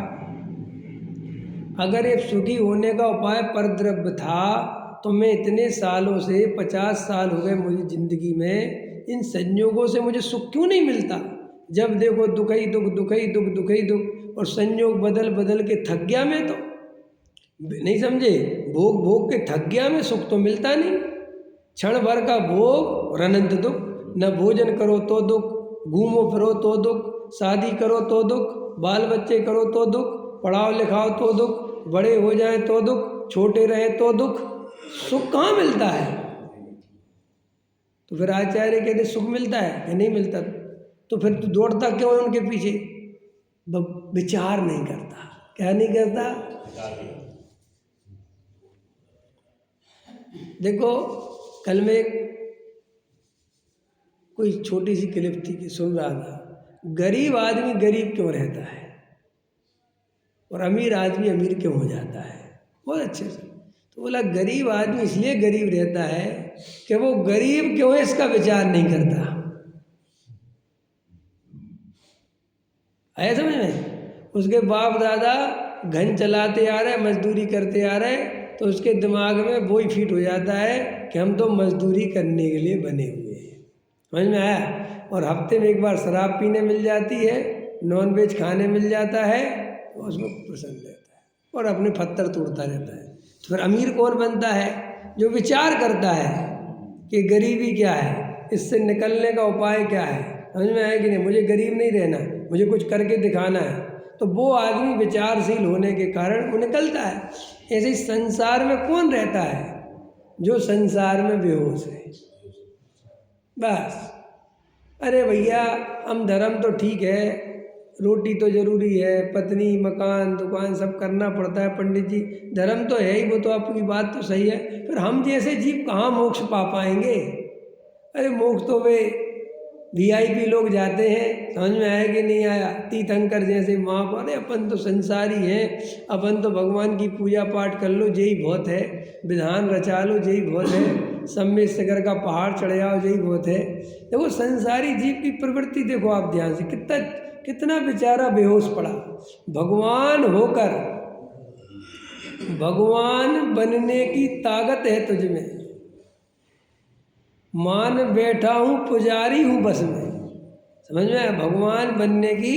अगर ये सुखी होने का उपाय परद्रव्य था तो मैं इतने सालों से 50 साल हो गए मुझे ज़िंदगी में, इन संयोगों से मुझे सुख क्यों नहीं मिलता। जब देखो दुख ही दुख, और संयोग बदल के थक गया मैं तो, नहीं समझे, भोग के थक गया मैं, सुख तो मिलता नहीं। क्षण भर का भोग और अनंत दुख, न भोजन करो तो दुख, घूमो फिरो तो दुख, शादी करो तो दुख, बाल बच्चे करो तो दुख, पढ़ाओ लिखाओ तो दुख, बड़े हो जाएं तो दुख, छोटे रहे तो दुख, सुख कहाँ मिलता है। तो फिर आचार्य कहते सुख मिलता है कि नहीं मिलता, तो फिर तू दौड़ता क्यों है उनके पीछे, विचार नहीं करता, क्या नहीं करता। देखो कल में कोई छोटी सी क्लिप थी कि सुन रहा था, गरीब आदमी गरीब क्यों रहता है और अमीर आदमी अमीर क्यों हो जाता है, बहुत अच्छे से। तो बोला गरीब आदमी इसलिए गरीब रहता है कि वो गरीब क्यों है इसका विचार नहीं करता, आया समझ में। उसके बाप दादा घन चलाते आ रहे, मजदूरी करते आ रहे, तो उसके दिमाग में वो ही फिट हो जाता है कि हम तो मजदूरी करने के लिए बने हुए हैं, समझ में आया। और हफ्ते में एक बार शराब पीने मिल जाती है, नॉन वेज खाने मिल जाता है, तो उसमें प्रसन्न रहता है और अपने पत्थर तोड़ता रहता है। तो फिर अमीर कौन बनता है, जो विचार करता है कि गरीबी क्या है, इससे निकलने का उपाय क्या है, समझ में आया कि नहीं, मुझे गरीब नहीं रहना, मुझे कुछ करके दिखाना है। तो वो आदमी विचारशील होने के कारण वो निकलता है। ऐसे ही संसार में कौन रहता है, जो संसार में बेहोश है, बस। अरे भैया हम धर्म तो ठीक है, रोटी तो जरूरी है, पत्नी मकान दुकान सब करना पड़ता है, पंडित जी धर्म तो है ही, वो तो आपकी बात तो सही है, फिर हम जैसे जीव कहाँ मोक्ष पा पाएंगे। अरे मोक्ष तो वे VIP लोग जाते हैं, समझ में आया कि नहीं आया, तीर्थंकर जैसे वहाँ पर। अरे अपन तो संसारी हैं, अपन तो भगवान की पूजा पाठ कर लो यही बहुत है, विधान रचा लो यही बहुत है, सम्मेद सागर का पहाड़ चढ़ जाओ यही बहुत है। देखो संसारी जीव की प्रवृत्ति देखो आप ध्यान से, कितना बेचारा बेहोश पड़ा। भगवान होकर भगवान बनने की ताकत है तुझ में, मान बैठा हूँ पुजारी हूँ बस में, समझ में। भगवान बनने की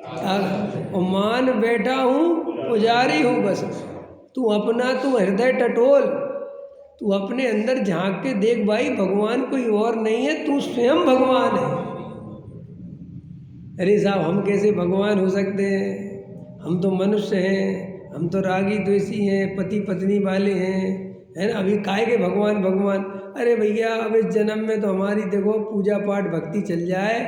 और मान बैठा हूँ पुजारी हूँ बस। तू अपना तू हृदय टटोल, तू अपने अंदर झांक के देख भाई, भगवान कोई और नहीं है, तू स्वयं भगवान है। अरे साहब हम कैसे भगवान हो सकते हैं? हम तो मनुष्य हैं, हम तो रागी द्वेषी हैं, पति पत्नी वाले हैं, है ना। अभी काहे के भगवान भगवान? अरे भैया अब इस जन्म में तो हमारी देखो पूजा पाठ भक्ति चल जाए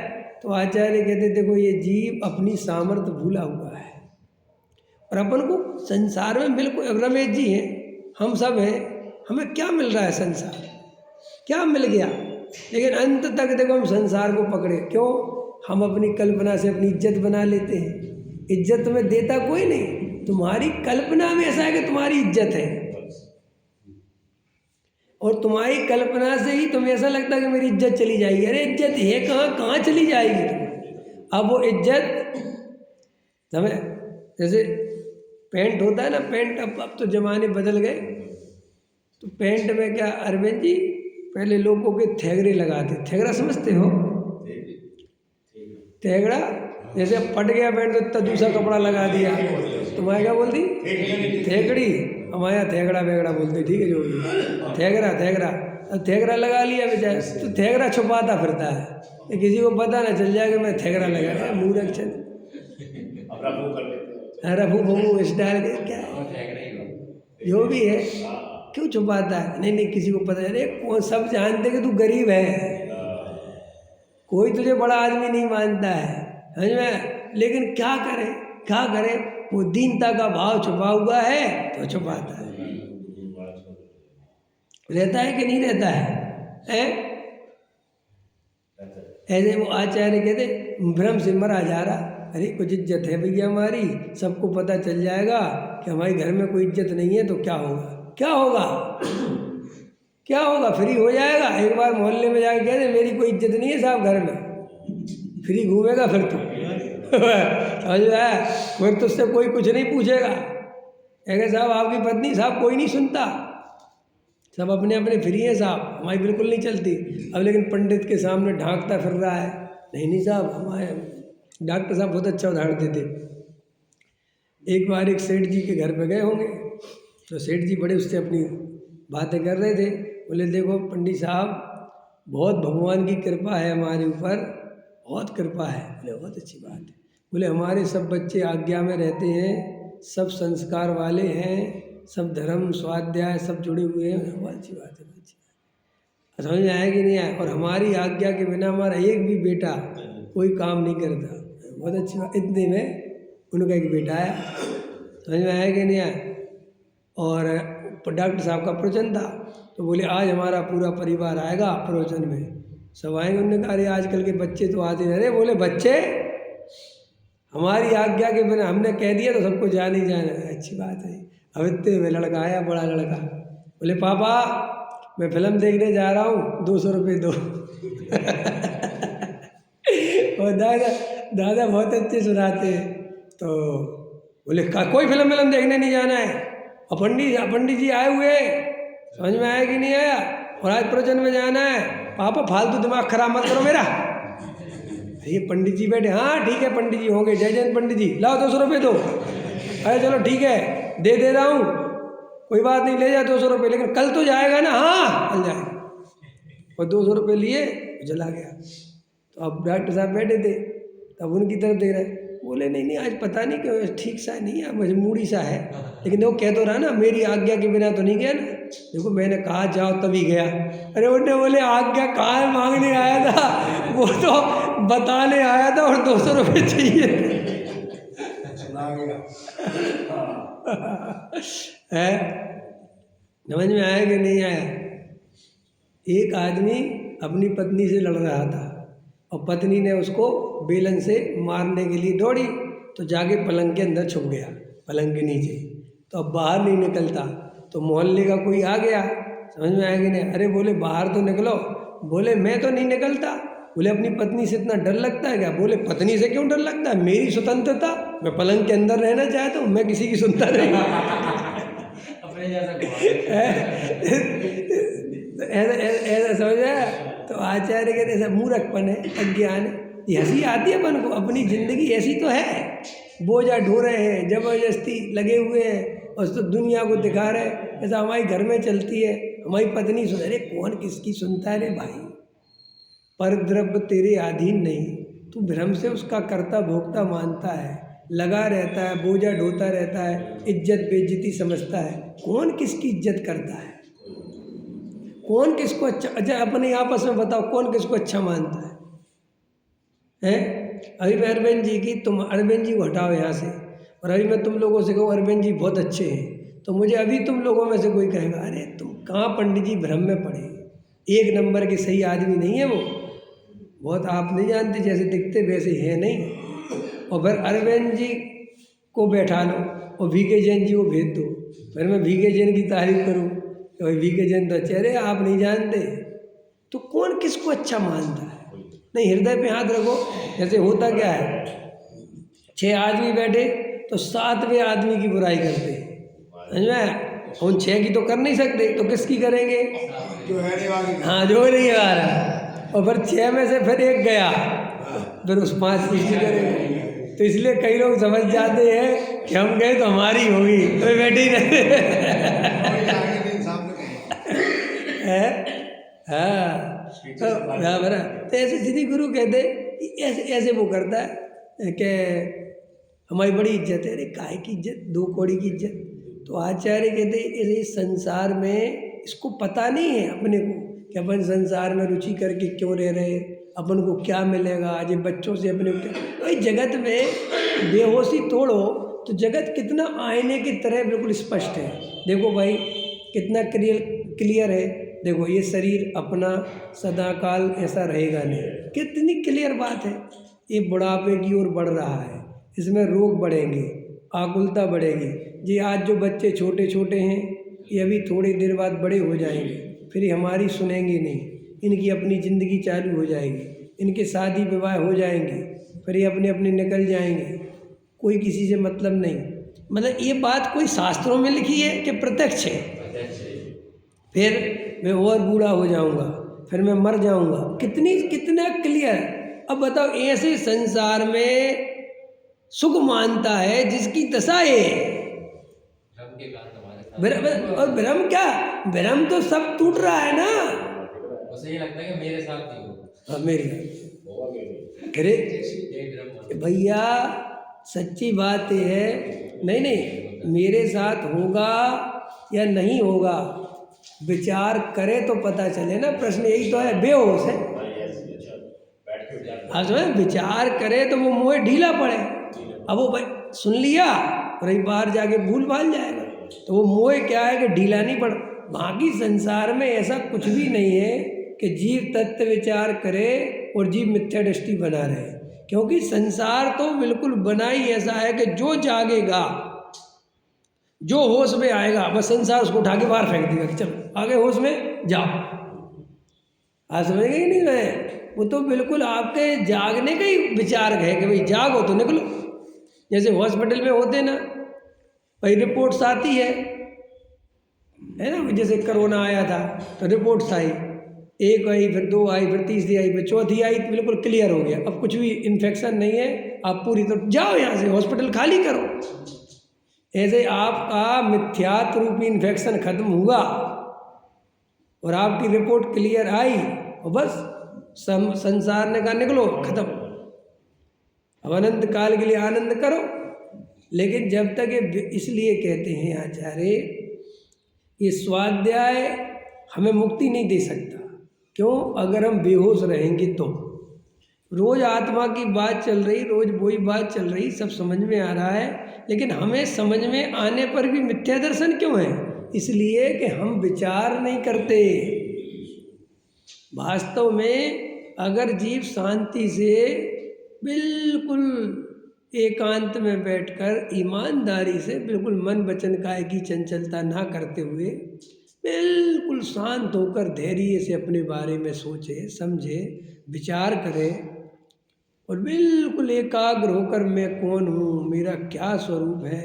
तो आचार्य कहते देखो ये जीव अपनी सामर्थ्य भूला हुआ है। और अपन को संसार में बिल्कुल, रमेश जी हैं, हम सब हैं, हमें क्या मिल रहा है? संसार क्या मिल गया? लेकिन अंत तक देखो हम संसार को पकड़े क्यों? हम अपनी कल्पना से अपनी इज्जत बना लेते हैं। इज्जत तुम्हें देता कोई नहीं, तुम्हारी कल्पना में ऐसा है कि तुम्हारी इज्जत है, और तुम्हारी कल्पना से ही तुम्हें ऐसा लगता है कि मेरी इज्जत चली जाएगी। अरे इज्जत है कहाँ, कहाँ चली जाएगी तुम्हें? अब वो इज्जत तुम्हें, जैसे पेंट होता है ना, पेंट अब तो जमाने बदल गए, तो पेंट में क्या अरविंद जी पहले लोगों के थेगड़े लगाते। थेगड़ा समझते हो? थेगड़ा जैसे पट गया पेंट तो इतना दूसरा कपड़ा लगा दिया, तुम्हारे क्या बोलती? थेगड़ी। हमारे यहाँ थेगड़ा वेगड़ा बोलते, ठीक है जो भी। थेगड़ा थेगड़ा, अब थेगड़ा लगा लिया बेचारा, तो थेगड़ा छुपाता फिरता है कि किसी को पता ना चल जाए कि मैं थेगड़ा लगा। मूर्ख चल, रफू बमू स्टाइल के क्या जो भी है, क्यों छुपाता है? नहीं नहीं किसी को पता है। अरे कौन, सब जानते कि तू गरीब है, कोई तुझे बड़ा आदमी नहीं मानता है, समझ में। लेकिन क्या करे, क्या करे? वो दीनता का भाव छुपा हुआ है तो छुपाता है। रहता है कि नहीं रहता है? ऐसे वो आचार्य कहते भ्रम से मरा जा रहा। अरे कुछ इज्जत है भैया हमारी, सबको पता चल जाएगा कि हमारे घर में कोई इज्जत नहीं है तो क्या होगा? क्या होगा? क्या होगा? फ्री हो जाएगा। एक बार मोहल्ले में जाके कह दे मेरी कोई इज्जत नहीं है साहब घर में, फ्री घूमेगा फिर तो समझ में आया? फिर तो उससे कोई कुछ नहीं पूछेगा। कहेगा साहब आपकी पत्नी, साहब कोई नहीं सुनता, सब अपने अपने फ्री हैं साहब, हमारी बिल्कुल नहीं चलती। अब लेकिन पंडित के सामने ढांकता फिर रहा है। नहीं नहीं साहब, हमारे डॉक्टर साहब बहुत अच्छा उदाहरण देते। एक बार एक सेठ जी के घर पे गए होंगे, तो सेठ जी बड़े उससे अपनी बातें कर रहे थे। बोले देखो पंडित साहब, बहुत भगवान की कृपा है हमारे ऊपर, बहुत कृपा है। बोले बहुत अच्छी बात है। बोले हमारे सब बच्चे आज्ञा में रहते हैं, सब संस्कार वाले हैं, सब धर्म स्वाध्याय सब जुड़े हुए हैं। बहुत अच्छी बात है, बहुत अच्छी बात। समझ में आया कि नहीं आया? और हमारी आज्ञा के बिना हमारा एक भी बेटा कोई काम नहीं करता। बहुत अच्छी बात। इतने में उनका एक बेटा आया, समझ में आया कि नहीं आया? और डॉक्टर साहब का प्रवचन था, तो बोले आज हमारा पूरा परिवार आएगा प्रवचन में, सब आएंगे। उन्होंने कहा अरे आजकल के बच्चे तो आते नहीं। अरे बोले बच्चे, हमारी आज्ञा के बिना हमने कह दिया तो सबको जान ही जाना है। अच्छी बात है। अब इतने में लड़का आया, बड़ा लड़का, बोले पापा मैं फिल्म देखने जा रहा हूँ, 200 रुपये दो और दादा बहुत अच्छे सुनाते हैं। तो बोले कोई फिल्म देखने नहीं जाना है, और पंडित जी आए हुए, समझ में आया कि नहीं आया? और आज प्रवचन में जाना है। पापा फालतू दिमाग खराब मत करो मेरा। ये पंडित जी बैठे, हाँ ठीक है पंडित जी होंगे, जय जयंत पंडित जी, लाओ 200 रुपये दो। अरे चलो ठीक है दे रहा हूँ, कोई बात नहीं, ले जा 200 रुपये, लेकिन कल तो जाएगा ना? हाँ कल जाएगा। और 200 रुपये लिए, चला गया। तो अब डॉक्टर साहब बैठे थे, तब उनकी तरफ देख रहे, बोले नहीं आज पता नहीं क्यों ठीक सा नहीं है, मजबूरी सा है। लेकिन वो कह तो रहा ना मेरी आज्ञा के बिना तो नहीं गया ना। देखो मैंने कहा जाओ तभी गया। अरे उन्हें बोले आज्ञा कहाँ मांगने आया था, वो तो बताने आया था और 200 रुपये चाहिए है। समझ में आया कि नहीं आया? एक आदमी अपनी पत्नी से लड़ रहा था, और पत्नी ने उसको बेलन से मारने के लिए दौड़ी, तो जाके पलंग के अंदर छुप गया, पलंग के नीचे। तो अब बाहर नहीं निकलता, तो मोहल्ले का कोई आ गया, समझ में आया कि नहीं? अरे बोले बाहर तो निकलो। बोले मैं तो नहीं निकलता। बोले अपनी पत्नी से इतना डर लगता है क्या? बोले पत्नी से क्यों डर लगता है, मेरी स्वतंत्रता, मैं पलंग के अंदर रहना चाहता हूँ, मैं किसी की सुनता नहीं ऐसा समझ आया? तो आचार्य कहते ऐसा मूर्खपन है, अज्ञान है। ये हंसी आती है अपन को, अपनी ज़िंदगी ऐसी तो है, बोझा ढो रहे हैं, ज़बरदस्ती लगे हुए हैं और तो दुनिया को दिखा रहे हैं। ऐसा हमारे घर में चलती है, हमारी पत्नी सुन, अरे कौन किसकी सुनता है रे भाई, पर द्रव्य तेरे अधीन नहीं, तू भ्रम से उसका कर्ता भोक्ता मानता है, लगा रहता है, बोझा ढोता रहता है, इज्जत बेइज्जती समझता है। कौन किसकी इज्जत करता है, कौन किसको अच्छा अपने आपस में बताओ, कौन किसको अच्छा मानता है? हैं? अभी मैं अरविंद जी की, तुम अरविंद जी को हटाओ यहाँ से, और अभी मैं तुम लोगों से कहूँ अरविंद जी बहुत अच्छे हैं, तो मुझे अभी तुम लोगों में से कोई कहेगा अरे तुम कहाँ पंडित जी भ्रम में पड़े, एक नंबर के सही आदमी नहीं है वो, बहुत आप नहीं जानते, जैसे दिखते वैसे है नहीं। और फिर अरविंद जी को बैठा लो और वीके जैन जी को भेज दो, फिर मैं वीके जैन की तारीफ करूँ तो वीके जैन तो अच्छे, अरे आप नहीं जानते। तो कौन किसको अच्छा मानता है? नहीं, हृदय पे हाथ रखो। जैसे होता क्या है, 6 आदमी बैठे तो 7वें आदमी की बुराई करते हैं, समझ में? उन 6 की तो कर नहीं सकते, तो किसकी करेंगे? जो है नहीं वाली। हाँ, जो नहीं आ रहा, और फिर 6 में से फिर एक गया, फिर उस 5 की करेंगे। तो इसलिए कई लोग समझ जाते हैं कि हम गए तो हमारी होगी, तो बैठे ही रहते हाँ। तो बराबर, तो ऐसे सिद्धि गुरु कहते ऐसे ऐसे वो करता है कि हमारी बड़ी इज्जत है, अरे काहे की इज्जत, 2 कौड़ी की इज्जत। तो आचार्य कहते ऐसे इस संसार में इसको पता नहीं है अपने को कि अपन संसार में रुचि करके क्यों रह रहे, अपन को क्या मिलेगा। आज ये बच्चों से अपने को क्या, भाई जगत में बेहोशी तोड़ो तो जगत कितना आईने की तरह बिल्कुल स्पष्ट है। देखो भाई कितना क्लियर है, देखो ये शरीर अपना सदाकाल ऐसा रहेगा नहीं, कितनी क्लियर बात है। ये बुढ़ापे की ओर बढ़ रहा है, इसमें रोग बढ़ेंगे, आकुलता बढ़ेगी। जी आज जो बच्चे छोटे छोटे हैं ये अभी थोड़ी देर बाद बड़े हो जाएंगे, फिर ये हमारी सुनेंगे नहीं, इनकी अपनी ज़िंदगी चालू हो जाएगी, इनके शादी विवाह हो जाएंगे, फिर ये अपने अपने निकल जाएंगे, कोई किसी से मतलब नहीं। मतलब ये बात कोई शास्त्रों में लिखी है कि प्रत्यक्ष है? फिर मैं और बूढ़ा हो जाऊंगा, फिर मैं मर जाऊंगा, कितना क्लियर। अब बताओ ऐसे संसार में सुख मानता है जिसकी दशा है और भ्रम क्या, भ्रम तो सब टूट रहा है ना। उसे ये लगता है कि मेरे साथ नहीं होगा। हाँ मेरी, अरे भैया सच्ची बात ये है, नहीं मेरे साथ होगा या नहीं होगा विचार करे तो पता चले ना। प्रश्न यही तो है, बेहोश है। आज विचार करे तो वो मोह ढीला पड़े, अब वो भाई सुन लिया और एक बार जाके भूल भाल जाएगा, तो वो मोह क्या है कि ढीला नहीं पड़। बाकी संसार में ऐसा कुछ भी नहीं है कि जीव तत्व विचार करे और जीव मिथ्या दृष्टि बना रहे, क्योंकि संसार तो बिल्कुल बना ही ऐसा है कि जो जागेगा, जो होश में आएगा, बस संसार उसको उठा के बाहर फेंक देगा कि चलो आगे होश में जाओ। आज समझ गई नहीं मैं, वो तो बिल्कुल आपके जागने का ही विचार है कि भाई जागो तो निकलो। जैसे हॉस्पिटल में होते ना भाई, रिपोर्ट्स आती है ना, जैसे कोरोना आया था तो रिपोर्ट्स आई, 1 आई, फिर 2 आई, फिर तीसरी आई, फिर चौथी आई, तो बिल्कुल क्लियर हो गया, अब कुछ भी इन्फेक्शन नहीं है, आप पूरी तरह जाओ यहाँ से, हॉस्पिटल खाली करो। ऐसे आपका मिथ्यात्व रूपी इन्फेक्शन खत्म हुआ और आपकी रिपोर्ट क्लियर आई और बस संसार ने कहा निकलो, खत्म, अब अनंत काल के लिए आनंद करो। लेकिन जब तक ये, इसलिए कहते हैं आचार्य, ये स्वाध्याय हमें मुक्ति नहीं दे सकता। क्यों? अगर हम बेहोश रहेंगे तो। रोज आत्मा की बात चल रही, रोज वही बात चल रही, सब समझ में आ रहा है, लेकिन हमें समझ में आने पर भी मिथ्या दर्शन क्यों है? इसलिए कि हम विचार नहीं करते। वास्तव में अगर जीव शांति से बिल्कुल एकांत में बैठकर ईमानदारी से बिल्कुल मन वचन काया की चंचलता ना करते हुए बिल्कुल शांत होकर धैर्य से अपने बारे में सोचे, समझे, विचार करे और बिल्कुल एकाग्र होकर मैं कौन हूँ, मेरा क्या स्वरूप है,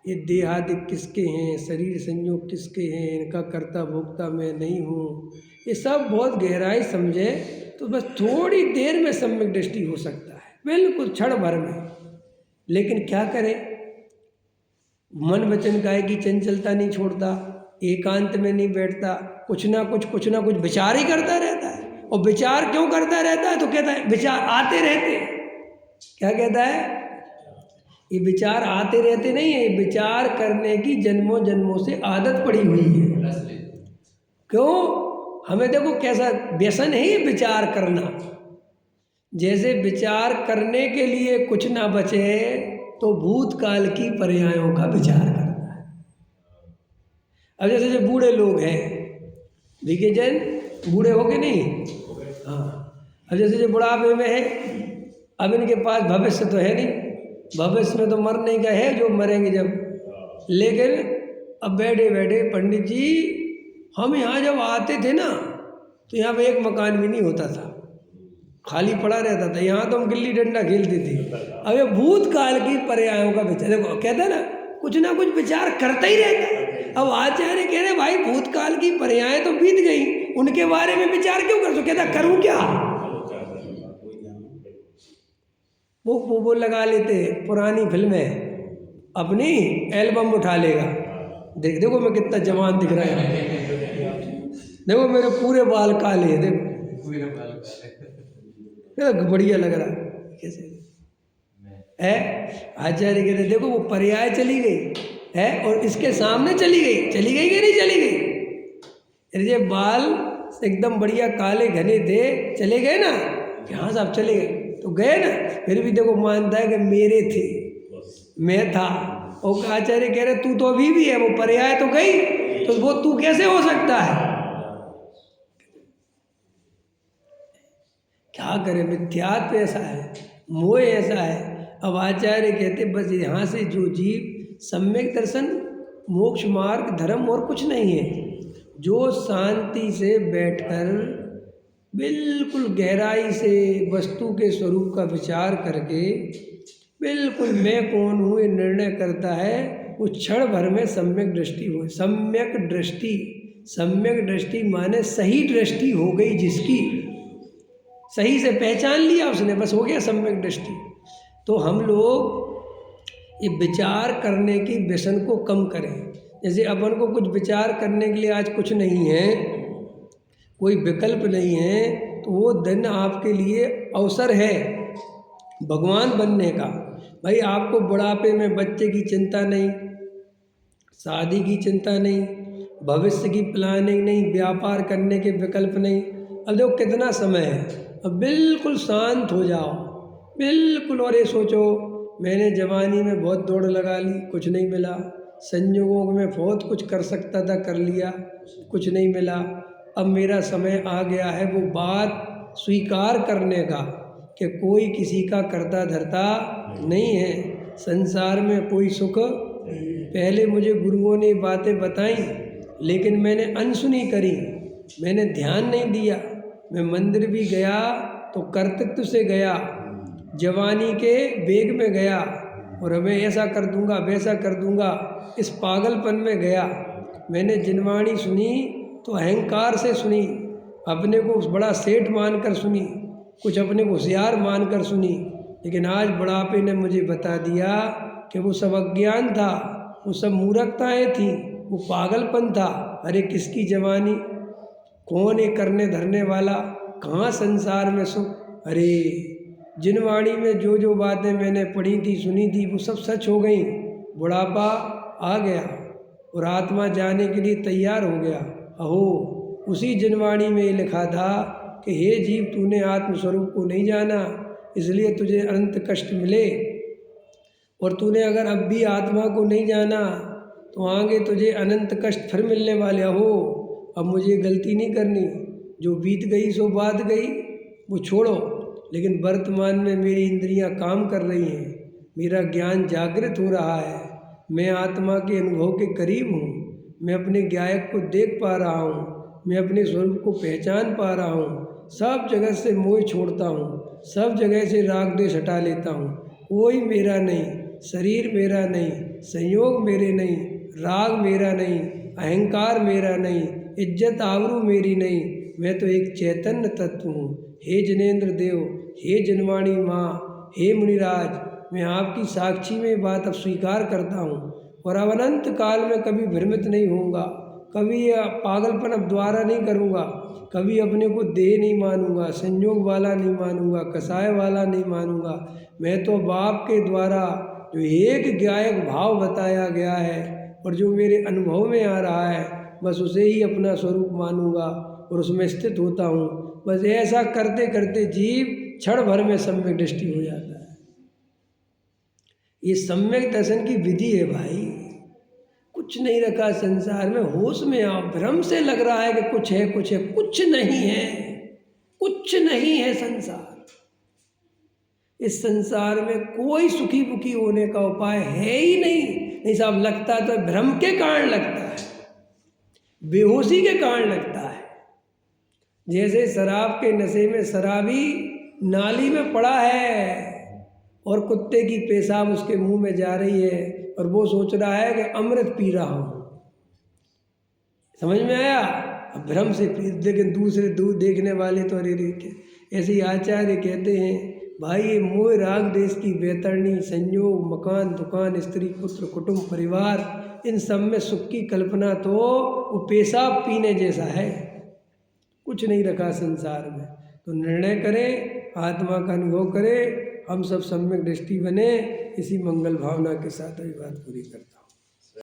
ये देहादि किसके हैं, शरीर संयोग किसके हैं, इनका कर्ता भोक्ता मैं नहीं हूँ, ये सब बहुत गहराई समझे तो बस थोड़ी देर में सम्यक दृष्टि हो सकता है, बिल्कुल क्षण भर में। लेकिन क्या करें, मन वचन काया की चंचलता नहीं छोड़ता, एकांत में नहीं बैठता, कुछ ना कुछ विचार ही करता रहता है। और विचार क्यों करता रहता है? तो कहता है विचार आते रहते हैं। क्या कहता है? ये विचार आते रहते नहीं है, ये विचार करने की जन्मों जन्मों से आदत पड़ी हुई है। क्यों? हमें देखो कैसा व्यसन है ये विचार करना। जैसे विचार करने के लिए कुछ ना बचे तो भूतकाल की पर्यायों का विचार करना है। अब जैसे जो बूढ़े लोग हैं, विके जैन बूढ़े हो गए नहीं? हाँ। अब जैसे जो बुढ़ापे में है, अब इनके पास भविष्य तो है नहीं, भविष्य में तो मरने का है, जो मरेंगे जब। लेकिन अब बैठे बैठे पंडित जी, हम यहाँ जब आते थे ना तो यहाँ पे एक मकान भी नहीं होता था, खाली पड़ा रहता था। यहाँ तो हम गिल्ली डंडा खेलते थे। अब ये भूतकाल की पर्यायों का विचार, देखो कहते हैं ना कुछ विचार करता ही रहता है। अब आचार्य कह रहे भाई भूतकाल की पर्यायें तो बीत गई, उनके बारे में विचार क्यों कर? तो कहता करूँ क्या? वो लगा लेते पुरानी फिल्में, अपनी एल्बम उठा लेगा, देखो मैं कितना जवान दिख रहा है, देखो मेरे पूरे बाल काले हैं, देखो बढ़िया लग रहा है कैसे है। आचार्य कहते देखो वो पर्याय चली गई है और इसके सामने चली गई कि नहीं चली गई? ये बाल एकदम बढ़िया काले घने थे, चले गए ना कि हाँ साहब चले गए, तो गए ना, फिर भी देखो मानता है कि मेरे थे, मैं था। और आचार्य कह रहे तू तो अभी भी है, वो पर्याय तो गई, तो वो तू कैसे हो सकता है? क्या करें, मिथ्यात्व ऐसा है, मोह ऐसा है। अब आचार्य कहते बस यहाँ से जो जीव सम्यक दर्शन, मोक्ष मार्ग, धर्म और कुछ नहीं है, जो शांति से बैठकर बिल्कुल गहराई से वस्तु के स्वरूप का विचार करके बिल्कुल मैं कौन हूँ ये निर्णय करता है, उस क्षण भर में सम्यक दृष्टि हो। सम्यक दृष्टि माने सही दृष्टि हो गई, जिसकी सही से पहचान लिया उसने, बस हो गया सम्यक दृष्टि। तो हम लोग ये विचार करने की व्यसन को कम करें। जैसे अपन को कुछ विचार करने के लिए आज कुछ नहीं है, कोई विकल्प नहीं है, तो वो दिन आपके लिए अवसर है भगवान बनने का। भाई आपको बुढ़ापे में बच्चे की चिंता नहीं, शादी की चिंता नहीं, भविष्य की प्लानिंग नहीं, व्यापार करने के विकल्प नहीं। अब देखो कितना समय है, अब बिल्कुल शांत हो जाओ, बिल्कुल। और ये सोचो मैंने जवानी में बहुत दौड़ लगा ली, कुछ नहीं मिला, संयोगों में बहुत कुछ कर सकता था, कर लिया, कुछ नहीं मिला। अब मेरा समय आ गया है वो बात स्वीकार करने का कि कोई किसी का करता धरता नहीं है, संसार में कोई सुख। पहले मुझे गुरुओं ने बातें बताई, लेकिन मैंने अनसुनी करी, मैंने ध्यान नहीं दिया। मैं मंदिर भी गया तो कर्तृत्व से गया, जवानी के वेग में गया, और मैं ऐसा कर दूंगा वैसा कर दूंगा, इस पागलपन में गया। मैंने जिनवाणी सुनी तो अहंकार से सुनी, अपने को बड़ा सेठ मानकर सुनी, कुछ अपने को होशियार मानकर सुनी। लेकिन आज बुढ़ापे ने मुझे बता दिया कि वो सब अज्ञान था, वो सब मूर्खताएँ थी, वो पागलपन था। अरे किसकी जवानी, कौन है करने धरने वाला, कहाँ संसार में सुख। अरे जिनवाणी में जो जो बातें मैंने पढ़ी थी सुनी थी वो सब सच हो गई। बुढ़ापा आ गया और आत्मा जाने के लिए तैयार हो गया। अहो उसी जिनवाणी में ये लिखा था कि हे जीव, तूने आत्मस्वरूप को नहीं जाना, इसलिए तुझे अनंत कष्ट मिले। और तूने अगर अब भी आत्मा को नहीं जाना तो आगे तुझे अनंत कष्ट फिर मिलने वाले। हो अब मुझे गलती नहीं करनी, जो बीत गई सो बात गई, वो छोड़ो। लेकिन वर्तमान में मेरी इंद्रियां काम कर रही हैं, मेरा ज्ञान जागृत हो रहा है, मैं आत्मा के अनुभव के करीब हूँ, मैं अपने गायक को देख पा रहा हूँ, मैं अपने स्वरूप को पहचान पा रहा हूँ। सब जगह से मोह छोड़ता हूँ, सब जगह से राग द्वेष हटा लेता हूँ। कोई मेरा नहीं, शरीर मेरा नहीं, संयोग मेरे नहीं, राग मेरा नहीं, अहंकार मेरा नहीं, इज्जत आबरू मेरी नहीं, मैं तो एक चैतन्य तत्व हूँ। हे जनेन्द्र देव, हे जनवाणी माँ, हे मुनिराज, मैं आपकी साक्षी में बात अब स्वीकार करता हूँ और अब अनंत काल में कभी भ्रमित नहीं होऊंगा, कभी यह पागलपन अब द्वारा नहीं करूँगा, कभी अपने को देह नहीं मानूंगा, संयोग वाला नहीं मानूंगा, कसाय वाला नहीं मानूंगा। मैं तो बाप के द्वारा जो एक गायक भाव बताया गया है और जो मेरे अनुभव में आ रहा है, बस उसे ही अपना स्वरूप मानूंगा और उसमें स्थित होता हूँ। बस ऐसा करते करते जीव क्षण भर में सम्यक दृष्टि हो जाता है। ये सम्यक दर्शन की विधि है भाई। कुछ नहीं रखा संसार में, होश में आओ। भ्रम से लग रहा है कि कुछ है, कुछ है, कुछ नहीं है, कुछ नहीं है संसार। इस संसार में कोई सुखी दुखी होने का उपाय है ही नहीं। नहीं साहब, लगता तो भ्रम के कारण लगता है, बेहोशी के कारण लगता है। जैसे शराब के नशे में शराबी नाली में पड़ा है और कुत्ते की पेशाब उसके मुंह में जा रही है और वो सोच रहा है कि अमृत पी रहा हूँ। समझ में आया? अब भ्रम से पी, लेकिन दूसरे दूर देखने वाले तो अरे रे। ऐसे ही आचार्य कहते हैं, भाई ये मोह राग देश की बेतरनी, संयोग, मकान, दुकान, स्त्री, पुत्र, कुटुंब, परिवार, इन सब में सुख की कल्पना तो वो पेशाब पीने जैसा है। कुछ नहीं रखा संसार में। तो निर्णय करें, आत्मा का अनुभव करें, हम सब सम्यक दृष्टि बने। इसी मंगल भावना के साथ ये बात पूरी करता हूँ।